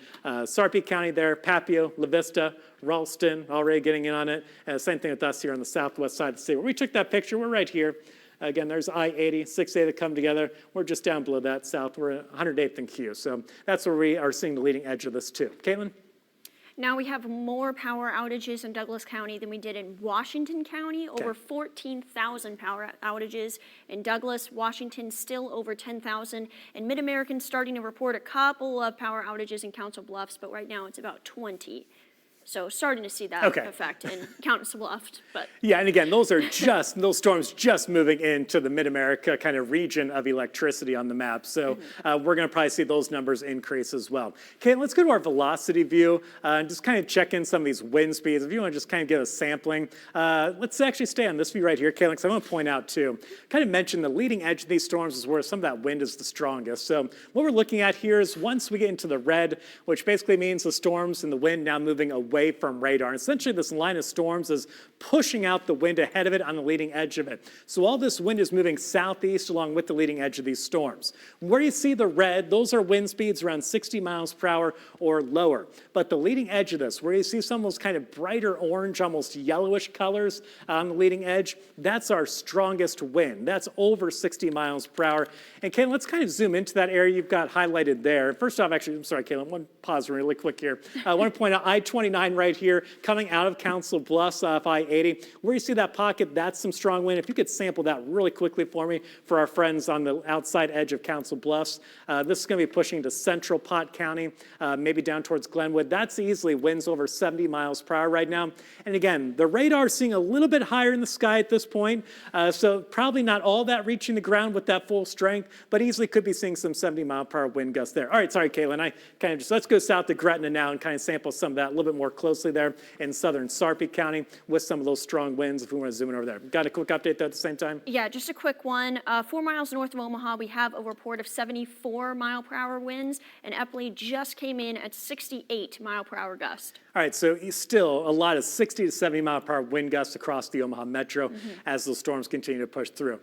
Sarpy County there, Papio, La Vista, Ralston, already getting in on it. Same thing with us here on the southwest side of the city. Where we took that picture, we're right here. Again, there's I-80, 6A that come together. We're just down below that south. We're 108th and Q. So that's where we are seeing the leading edge of this too. Caitlin? Now we have more power outages in Douglas County than we did in Washington County. Over 14,000 power outages in Douglas. Washington still over 10,000. And Mid-American's starting to report a couple of power outages in Council Bluffs, but right now it's about 20. So starting to see that effect in Council Bluffs, but yeah, and again, those are just those storms just moving into the Mid-America kind of region of electricity on the map. So we're going to probably see those numbers increase as well. Okay, let's go to our velocity view and just kind of check in some of these wind speeds. If you want to just kind of get a sampling, let's actually stay on this view right here, Caitlin, because I want to point out too, kind of mention the leading edge of these storms is where some of that wind is the strongest. So what we're looking at here is once we get into the red, which basically means the storms and the wind now moving away away from radar. And essentially, this line of storms is pushing out the wind ahead of it on the leading edge of it. So all this wind is moving southeast along with the leading edge of these storms. Where you see the red, those are wind speeds around 60 miles per hour or lower. But the leading edge of this, where you see some of those kind of brighter orange, almost yellowish colors on the leading edge, that's our strongest wind. That's over 60 miles per hour. And Caitlin, let's kind of zoom into that area you've got highlighted there. First off, actually, I'm sorry, Caitlin, one pause really quick here. I want to point out I-29 right here, coming out of Council Bluffs off I-80. Where you see that pocket, that's some strong wind. If you could sample that really quickly for me for our friends on the outside edge of Council Bluffs. This is going to be pushing to central Pot County, maybe down towards Glenwood. That's easily winds over 70 miles per hour right now. And again, the radar is seeing a little bit higher in the sky at this point, so probably not all that reaching the ground with that full strength, but easily could be seeing some 70 mile per hour wind gusts there. All right, sorry, Caitlin, I kind of just, let's go south to Gretna now and kind of sample some of that a little bit more closely there in southern Sarpy County with some of those strong winds if we want to zoom in over there. Got a quick update there at the same time? Yeah, just a quick one. 4 miles north of Omaha, we have a report of 74 mile per hour winds, and Epley just came in at 68 mile per hour gust. All right, so still a lot of 60 to 70 mile per hour wind gusts across the Omaha metro as those storms continue to push through.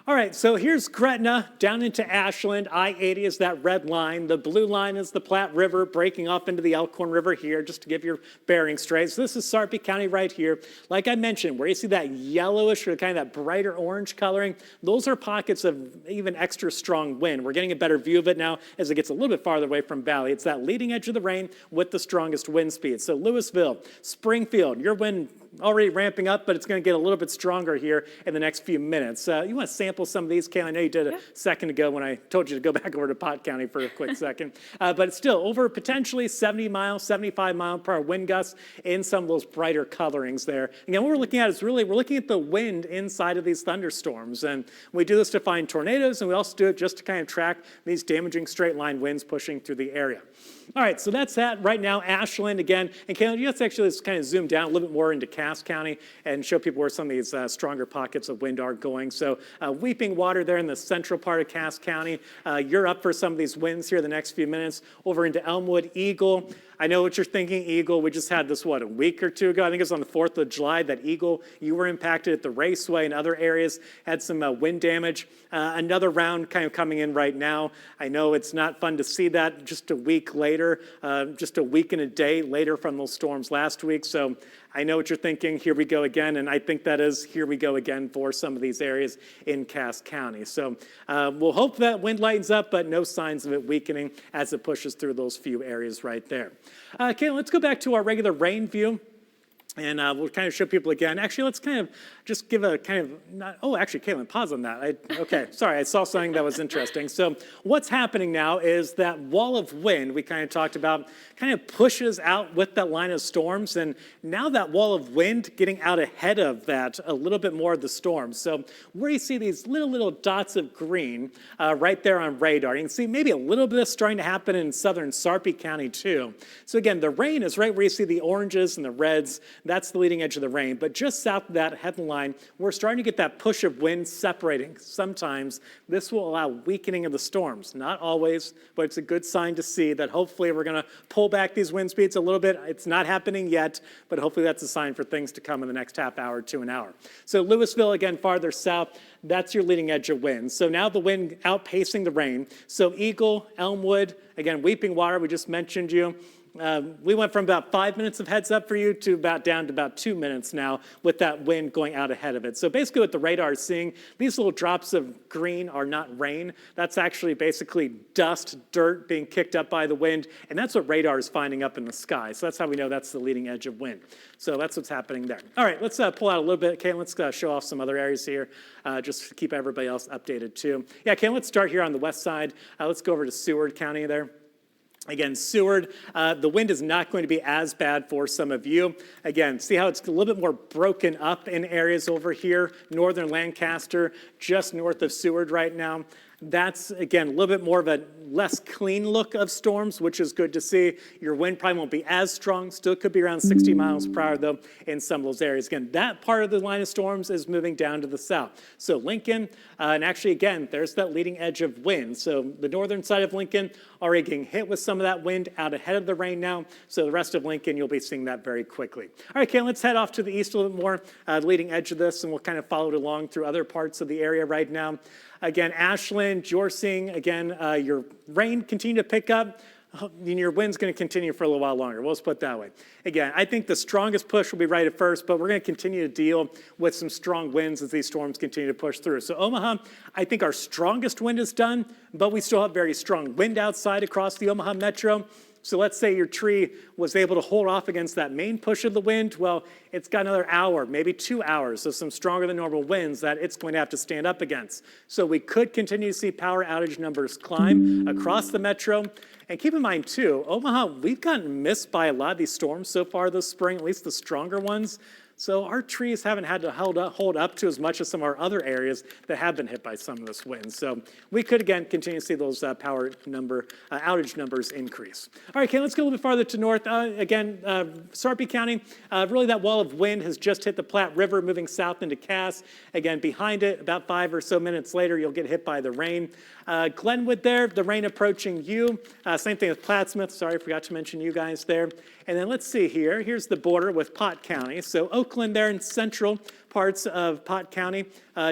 All right, so here's Gretna down into Ashland. I-80 is that red line. The blue line is the Platte River breaking off into the Elkhorn River here, just to give your bearing straight. So this is Sarpy County right here. Like I mentioned, where you see that yellowish or kind of that brighter orange coloring, those are pockets of even extra strong wind. We're getting a better view of it now as it gets a little bit farther away from Valley. It's that leading edge of the rain with the strongest wind speed. So Louisville, Springfield, your wind already ramping up, but it's going to get a little bit stronger here in the next few minutes. You want to sample some of these, Kayla? I know you did a second ago when I told you to go back over to Pot County for a quick second. But still, over potentially 70 miles, 75 mile per hour wind gusts in some of those brighter colorings there. Again, what we're looking at is really, we're looking at the wind inside of these thunderstorms. And we do this to find tornadoes, and we also do it just to kind of track these damaging straight line winds pushing through the area. All right, so that's that right now. Ashland again. And Kayla, let's actually just kind of zoom down a little bit more into Cass County and show people where some of these stronger pockets of wind are going. So Weeping Water there in the central part of Cass County. You're up for some of these winds here the next few minutes. Over into Elmwood, Eagle. I know what you're thinking, Eagle. We just had this, what, a week or two ago? I think it was on the 4th of July that Eagle, you were impacted at the Raceway and other areas, had some wind damage. Another round kind of coming in right now. I know it's not fun to see that just a week later, just a week and a day later from those storms last week. So I know what you're thinking, here we go again, and I think that is here we go again for some of these areas in Cass County. So we'll hope that wind lightens up, but no signs of it weakening as it pushes through those few areas right there. Okay, let's go back to our regular rain view. And we'll kind of show people again. Actually, let's kind of just give a kind of, oh, actually, Caitlin, pause on that. Okay, sorry, I saw something that was interesting. So what's happening now is that wall of wind we kind of talked about kind of pushes out with that line of storms. And now that wall of wind getting out ahead of that a little bit more of the storm. So where you see these little dots of green right there on radar, you can see maybe a little bit of starting to happen in southern Sarpy County too. So again, the rain is right where you see the oranges and the reds. That's the leading edge of the rain. But just south of that headline, we're starting to get that push of wind separating. Sometimes this will allow weakening of the storms. Not always, but it's a good sign to see that hopefully we're going to pull back these wind speeds a little bit. It's not happening yet, but hopefully that's a sign for things to come in the next half hour to an hour. So Louisville, again, farther south, that's your leading edge of wind. So now the wind outpacing the rain. So Eagle, Elmwood, again, Weeping Water, we just mentioned you. We went from about 5 minutes of heads up for you to down to about 2 minutes now with that wind going out ahead of it. So basically what the radar is seeing, these little drops of green are not rain. That's actually basically dust, dirt being kicked up by the wind. And that's what radar is finding up in the sky. So that's how we know that's the leading edge of wind. So that's what's happening there. All right, let's pull out a little bit. Okay, let's show off some other areas here just to keep everybody else updated too. Yeah, okay, let's start here on the west side. Let's go over to Seward County there. Again, Seward, the wind is not going to be as bad for some of you. Again, see how it's a little bit more broken up in areas over here. Northern Lancaster, just north of Seward right now. That's, again, a little bit more of a less clean look of storms, which is good to see. Your wind probably won't be as strong. Still could be around 60 miles per hour, though, in some of those areas. Again, that part of the line of storms is moving down to the south. So Lincoln, and actually, again, there's that leading edge of wind. So the northern side of Lincoln already getting hit with some of that wind out ahead of the rain now. So the rest of Lincoln, you'll be seeing that very quickly. All right, Ken, let's head off to the east a little bit more, the leading edge of this, and we'll kind of follow it along through other parts of the area right now. Again, Ashland, you're seeing, again, your rain continue to pick up, and your wind's going to continue for a little while longer. We'll just put it that way. Again, I think the strongest push will be right at first, but we're going to continue to deal with some strong winds as these storms continue to push through. So Omaha, I think our strongest wind is done, but we still have very strong wind outside across the Omaha metro. So let's say your tree was able to hold off against that main push of the wind. Well, it's got another hour, maybe 2 hours of some stronger than normal winds that it's going to have to stand up against. So we could continue to see power outage numbers climb across the metro. And keep in mind, too, Omaha, we've gotten missed by a lot of these storms so far this spring, at least the stronger ones. So our trees haven't had to hold up to as much as some of our other areas that have been hit by some of this wind. So we could, again, continue to see those outage numbers increase. All right, Ken, let's go a little bit farther to north. Again, Sarpy County, really that wall of wind has just hit the Platte River, moving south into Cass. Again, behind it, about 5 or so minutes later, you'll get hit by the rain. Glenwood there, the rain approaching you. Same thing with Plattsmouth. Sorry, I forgot to mention you guys there. And then let's see here. Here's the border with Pot County. So Oakland there in central parts of Pot County.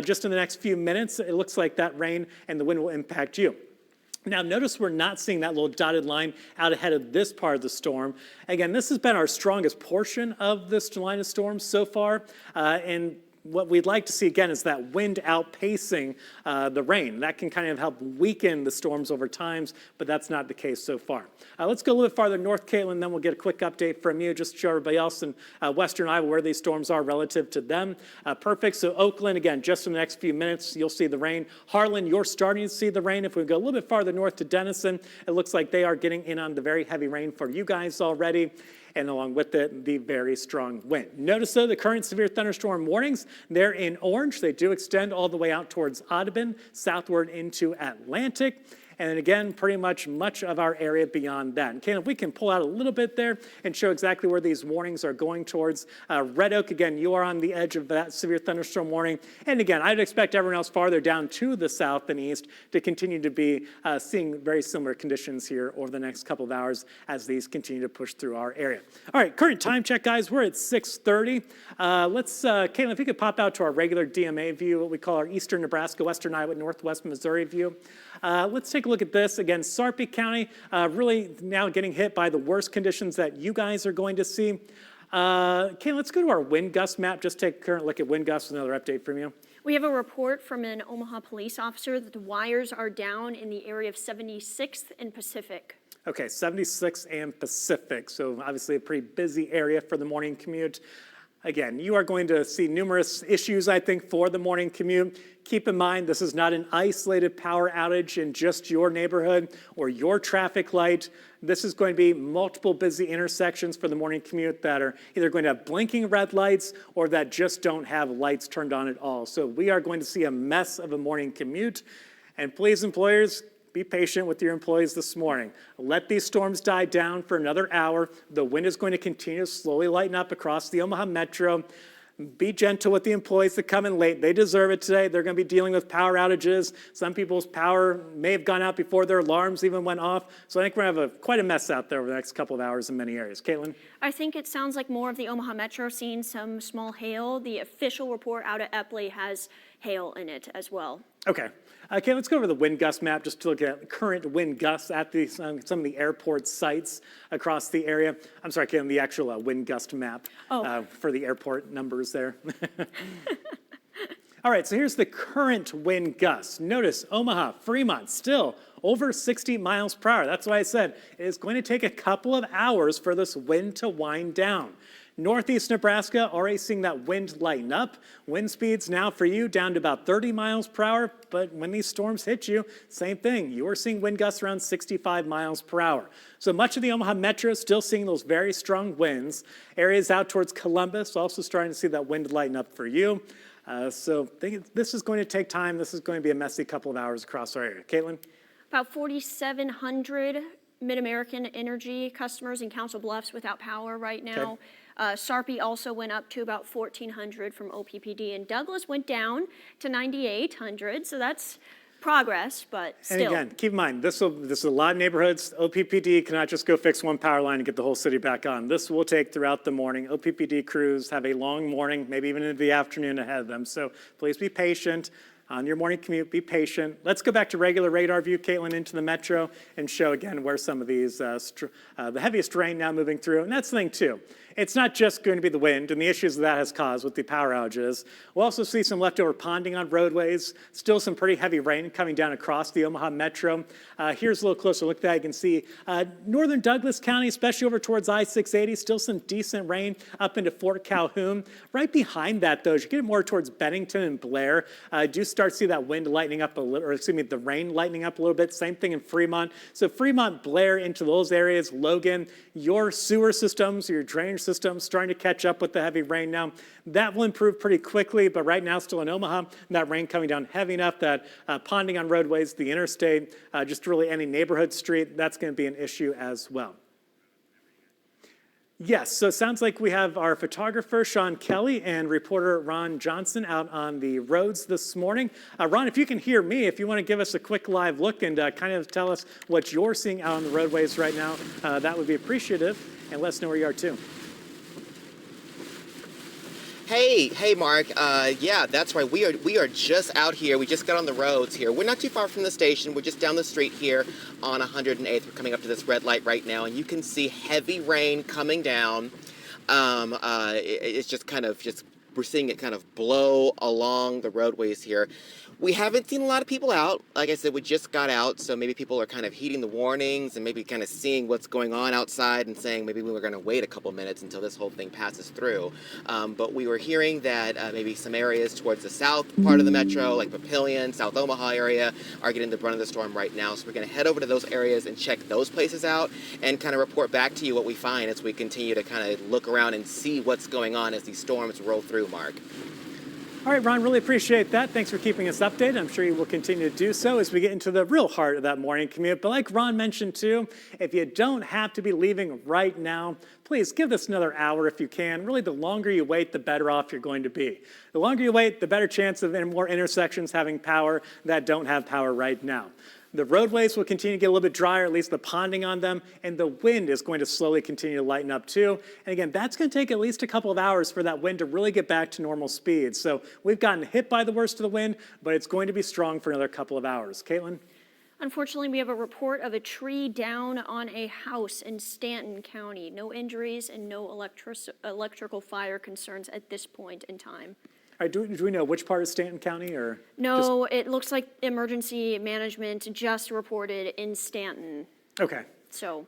Just in the next few minutes, it looks like that rain and the wind will impact you. Now, notice we're not seeing that little dotted line out ahead of this part of the storm. Again, this has been our strongest portion of this line of storms so far. And what we'd like to see, again, is that wind outpacing the rain. That can kind of help weaken the storms over time, but that's not the case so far. Let's go a little bit farther north, Caitlin, then we'll get a quick update from you, just to show everybody else in western Iowa where these storms are relative to them. Perfect. So Oakland, again, just in the next few minutes, you'll see the rain. Harlan, you're starting to see the rain. If we go a little bit farther north to Denison, it looks like they are getting in on the very heavy rain for you guys already, and along with it, the very strong wind. Notice, though, the current severe thunderstorm warnings, they're in orange. They do extend all the way out towards Audubon, southward into Atlantic. And then again, pretty much of our area beyond that. And Ken, if we can pull out a little bit there and show exactly where these warnings are going towards. Red Oak, again, you are on the edge of that severe thunderstorm warning. And again, I'd expect everyone else farther down to the south and east to continue to be seeing very similar conditions here over the next couple of hours as these continue to push through our area. All right, current time check, guys. We're at 6:30. Caitlin, if you could pop out to our regular DMA view, what we call our eastern Nebraska, western Iowa, northwest Missouri view. Let's take a look at this. Again, Sarpy County really now getting hit by the worst conditions that you guys are going to see. Okay, let's go to our wind gust map. Just take a current look at wind gusts, another update from you. We have a report from an Omaha police officer that the wires are down in the area of 76th and Pacific. Okay, 76th and Pacific. So obviously a pretty busy area for the morning commute. Again, you are going to see numerous issues, I think, for the morning commute. Keep in mind, this is not an isolated power outage in just your neighborhood or your traffic light. This is going to be multiple busy intersections for the morning commute that are either going to have blinking red lights or that just don't have lights turned on at all. So we are going to see a mess of a morning commute. And please, employers, be patient with your employees this morning. Let these storms die down for another hour. The wind is going to continue to slowly lighten up across the Omaha metro. Be gentle with the employees that come in late. They deserve it today. They're going to be dealing with power outages. Some people's power may have gone out before their alarms even went off. So I think we're going to have quite a mess out there over the next couple of hours in many areas. Caitlin? I think it sounds like more of the Omaha metro seeing some small hail. The official report out of Epley has hail in it as well. Okay. Okay, let's go over the wind gust map just to look at current wind gusts at some of the airport sites across the area. I'm sorry, Kim, the actual wind gust map for the airport numbers there. All right, so here's the current wind gusts. Notice Omaha, Fremont, still over 60 miles per hour. That's why I said it is going to take a couple of hours for this wind to wind down. Northeast Nebraska, already seeing that wind lighten up. Wind speeds now for you down to about 30 miles per hour, but when these storms hit you, same thing. You are seeing wind gusts around 65 miles per hour. So much of the Omaha metro is still seeing those very strong winds. Areas out towards Columbus also starting to see that wind lighten up for you. So this is going to take time. This is going to be a messy couple of hours across our area. Caitlin? About 4,700 Mid-American Energy customers in Council Bluffs without power right now. Okay. Sarpy also went up to about 1,400 from OPPD, and Douglas went down to 9,800, so that's progress, but still. And again, keep in mind, this is a lot of neighborhoods. OPPD cannot just go fix one power line and get the whole city back on. This will take throughout the morning. OPPD crews have a long morning, maybe even into the afternoon ahead of them, so please be patient. On your morning commute, be patient. Let's go back to regular radar view, Caitlin, into the metro and show again where some of these, the heaviest rain now moving through. And that's the thing too. It's not just going to be the wind and the issues that has caused with the power outages. We'll also see some leftover ponding on roadways, still some pretty heavy rain coming down across the Omaha metro. Here's a little closer look at that. You can see northern Douglas County, especially over towards I-680, still some decent rain up into Fort Calhoun. Right behind that, though, as you get more towards Bennington and Blair, do start to see that wind lightening up a little, or excuse me, the rain lightening up a little bit. Same thing in Fremont. So Fremont, Blair into those areas, Logan, your sewer systems, your drainage systems starting to catch up with the heavy rain now. That will improve pretty quickly, but right now still in Omaha, that rain coming down heavy enough that ponding on roadways, the interstate, just really any neighborhood street, that's going to be an issue as well. Yes, so it sounds like we have our photographer, Sean Kelly, and reporter Ron Johnson out on the roads this morning. Ron, if you can hear me, if you want to give us a quick live look and kind of tell us what you're seeing out on the roadways right now, that would be appreciative, and let us know where you are too. Hey, Mark. Yeah, that's right. We are just out here. We just got on the roads here. We're not too far from the station. We're just down the street here on 108th. We're coming up to this red light right now, and you can see heavy rain coming down. It's just we're seeing it kind of blow along the roadways here. We haven't seen a lot of people out. Like I said, we just got out, so maybe people are kind of heeding the warnings and maybe kind of seeing what's going on outside and saying maybe we were going to wait a couple minutes until this whole thing passes through. But we were hearing that maybe some areas towards the south part of the metro, like Papillion, South Omaha area, are getting the brunt of the storm right now. So we're going to head over to those areas and check those places out and kind of report back to you what we find as we continue to kind of look around and see what's going on as these storms roll through, Mark. All right, Ron, really appreciate that. Thanks for keeping us updated. I'm sure you will continue to do so as we get into the real heart of that morning commute. But like Ron mentioned too, if you don't have to be leaving right now, please give this another hour if you can. Really, the longer you wait, the better off you're going to be. The longer you wait, the better chance of more intersections having power that don't have power right now. The roadways will continue to get a little bit drier, at least the ponding on them, and the wind is going to slowly continue to lighten up too. And again, that's going to take at least a couple of hours for that wind to really get back to normal speeds. So we've gotten hit by the worst of the wind, but it's going to be strong for another couple of hours. Caitlin? Unfortunately, we have a report of a tree down on a house in Stanton County. No injuries and no electrical fire concerns at this point in time. All right, do we know which part of Stanton County or? No, it looks like emergency management just reported in Stanton. Okay. So.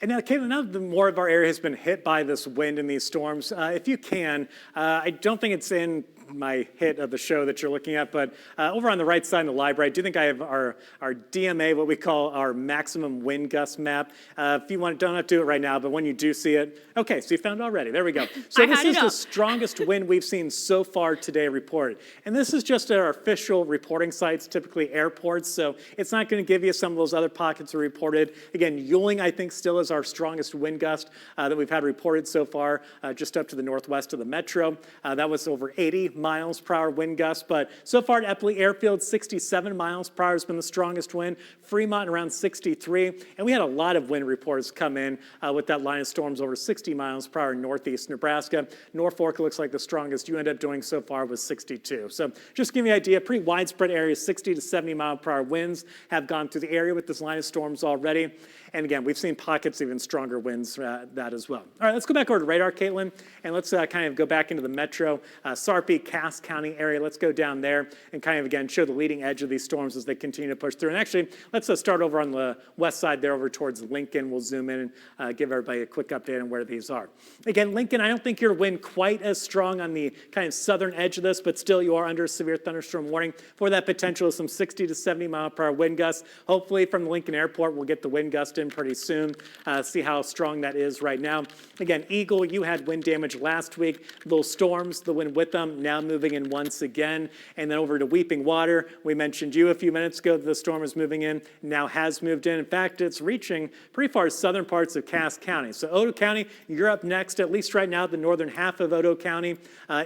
And now, Caitlin, now the more of our area has been hit by this wind and these storms, if you can, I don't think it's in my hit of the show that you're looking at, but over on the right side in the library, I do think I have our DMA, what we call our maximum wind gust map. If you want, don't have to do it right now, but when you do see it, okay, so you found it already. There we go. So this is the strongest wind we've seen so far today reported. And this is just our official reporting sites, typically airports, so it's not going to give you some of those other pockets that are reported. Again, Ewing, I think, still is our strongest wind gust that we've had reported so far, just up to the northwest of the metro. That was over 80 miles per hour wind gust, but so far at Eppley Airfield, 67 miles per hour has been the strongest wind. Fremont around 63, and we had a lot of wind reports come in with that line of storms over 60 miles per hour in northeast Nebraska. Norfolk looks like the strongest you end up doing so far was 62. So just to give you an idea, pretty widespread areas, 60 to 70 mile per hour winds have gone through the area with this line of storms already. And again, we've seen pockets of even stronger winds that as well. All right, let's go back over to radar, Caitlin, and let's kind of go back into the metro. Sarpy, Cass County area. Let's go down there and kind of, again, show the leading edge of these storms as they continue to push through. And actually, let's start over on the west side there over towards Lincoln. We'll zoom in and give everybody a quick update on where these are. Again, Lincoln, I don't think your wind quite as strong on the kind of southern edge of this, but still you are under a severe thunderstorm warning for that potential of some 60 to 70 mile per hour wind gusts. Hopefully from the Lincoln Airport, we'll get the wind gust in pretty soon, see how strong that is right now. Again, Eagle, you had wind damage last week. Those storms, the wind with them, now moving in once again. And then over to Weeping Water, we mentioned you a few minutes ago that the storm is moving in, now has moved in. In fact, it's reaching pretty far southern parts of Cass County. So Otoe County, you're up next. At least right now, the northern half of Otoe County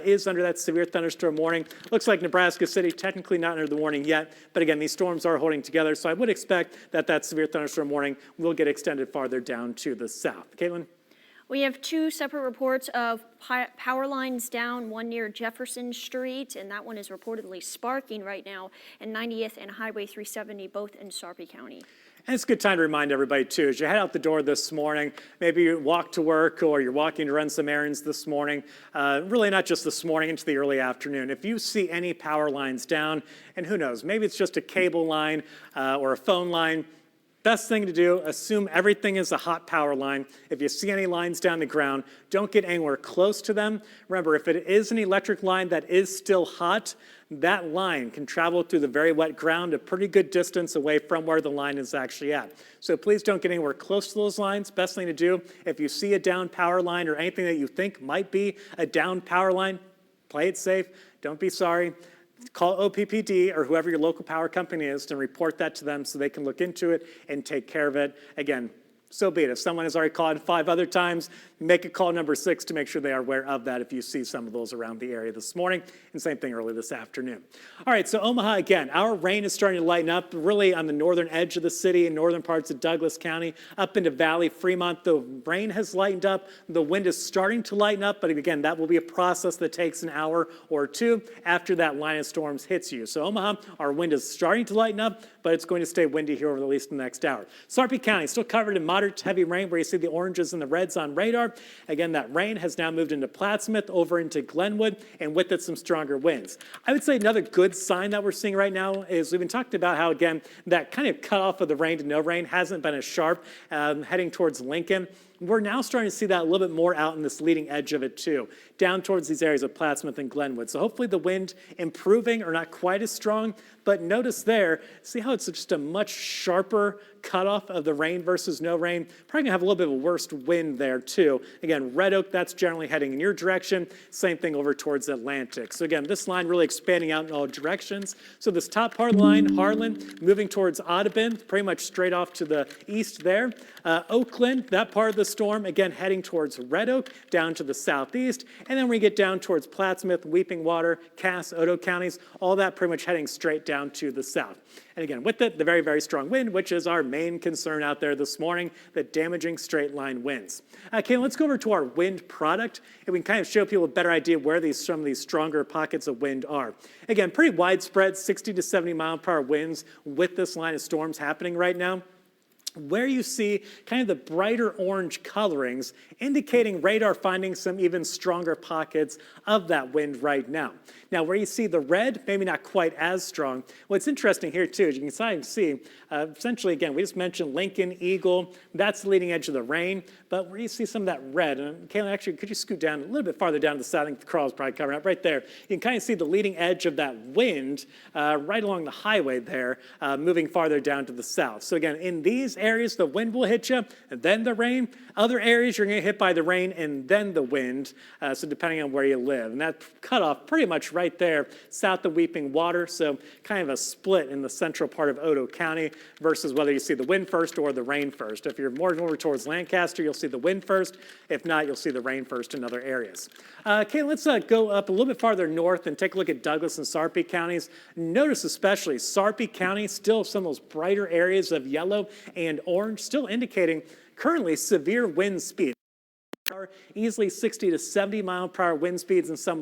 is under that severe thunderstorm warning. Looks like Nebraska City, technically not under the warning yet, but again, these storms are holding together, so I would expect that that severe thunderstorm warning will get extended farther down to the south. Caitlin? We have two separate reports of power lines down, one near Jefferson Street, and that one is reportedly sparking right now, and 90th and Highway 370, both in Sarpy County. And it's a good time to remind everybody, too, as you head out the door this morning, maybe you walk to work or you're walking to run some errands this morning, really not just this morning, into the early afternoon. If you see any power lines down, and who knows, maybe it's just a cable line or a phone line, best thing to do, assume everything is a hot power line. If you see any lines down the ground, don't get anywhere close to them. Remember, if it is an electric line that is still hot, that line can travel through the very wet ground a pretty good distance away from where the line is actually at. So please don't get anywhere close to those lines. Best thing to do, if you see a down power line or anything that you think might be a down power line, play it safe. Don't be sorry. Call OPPD or whoever your local power company is to report that to them so they can look into it and take care of it. Again, so be it. If someone has already called 5 other times, make a call number 6 to make sure they are aware of that if you see some of those around the area this morning, and same thing early this afternoon. All right, so Omaha, again, our rain is starting to lighten up really on the northern edge of the city and northern parts of Douglas County, up into Valley, Fremont. The rain has lightened up. The wind is starting to lighten up, but again, that will be a process that takes an hour or two after that line of storms hits you. So Omaha, our wind is starting to lighten up, but it's going to stay windy here over at least the next hour. Sarpy County, still covered in moderate to heavy rain where you see the oranges and the reds on radar. Again, that rain has now moved into Plattsmouth, over into Glenwood, and with it some stronger winds. I would say another good sign that we're seeing right now is we've been talking about how, again, that kind of cutoff of the rain to no rain hasn't been as sharp heading towards Lincoln. We're now starting to see that a little bit more out in this leading edge of it too, down towards these areas of Plattsmouth and Glenwood. So hopefully the wind improving or not quite as strong, but notice there, see how it's just a much sharper cutoff of the rain versus no rain. Probably gonna have a little bit of a worse wind there too. Again, Red Oak, that's generally heading in your direction. Same thing over towards Atlantic. So again, this line really expanding out in all directions. So this top part of the line, Harlan, moving towards Audubon, pretty much straight off to the east there. Oakland, that part of the storm, again, heading towards Red Oak, down to the southeast. And then we get down towards Plattsmouth, Weeping Water, Cass, Otoe counties, all that pretty much heading straight down to the south. And again, with it, the very, very strong wind, which is our main concern out there this morning, the damaging straight line winds. Okay, let's go over to our wind product, and we can kind of show people a better idea where some of these stronger pockets of wind are. Again, pretty widespread, 60 to 70 mile per hour winds with this line of storms happening right now. Where you see kind of the brighter orange colorings indicating radar finding some even stronger pockets of that wind right now. Now, where you see the red, maybe not quite as strong. What's interesting here, too, is you can see, essentially, again, we just mentioned Lincoln, Eagle. That's the leading edge of the rain. But where you see some of that red, and Kayla, actually, could you scoot down a little bit farther down to the side? I think the Carl's probably covering up right there. You can kind of see the leading edge of that wind right along the highway there, moving farther down to the south. So again, in these areas, the wind will hit you, and then the rain. Other areas, you're going to get hit by the rain and then the wind, so depending on where you live. And that cutoff pretty much right there, south of Weeping Water, so kind of a split in the central part of Otoe County versus whether you see the wind first or the rain first. If you're more over towards Lancaster, you'll see the wind first. If not, you'll see the rain first in other areas. Okay, let's go up a little bit farther north and take a look at Douglas and Sarpy counties. Notice especially Sarpy County, still some of those brighter areas of yellow and orange, still indicating currently severe wind speeds. Easily 60 to 70 mile per hour wind speeds in some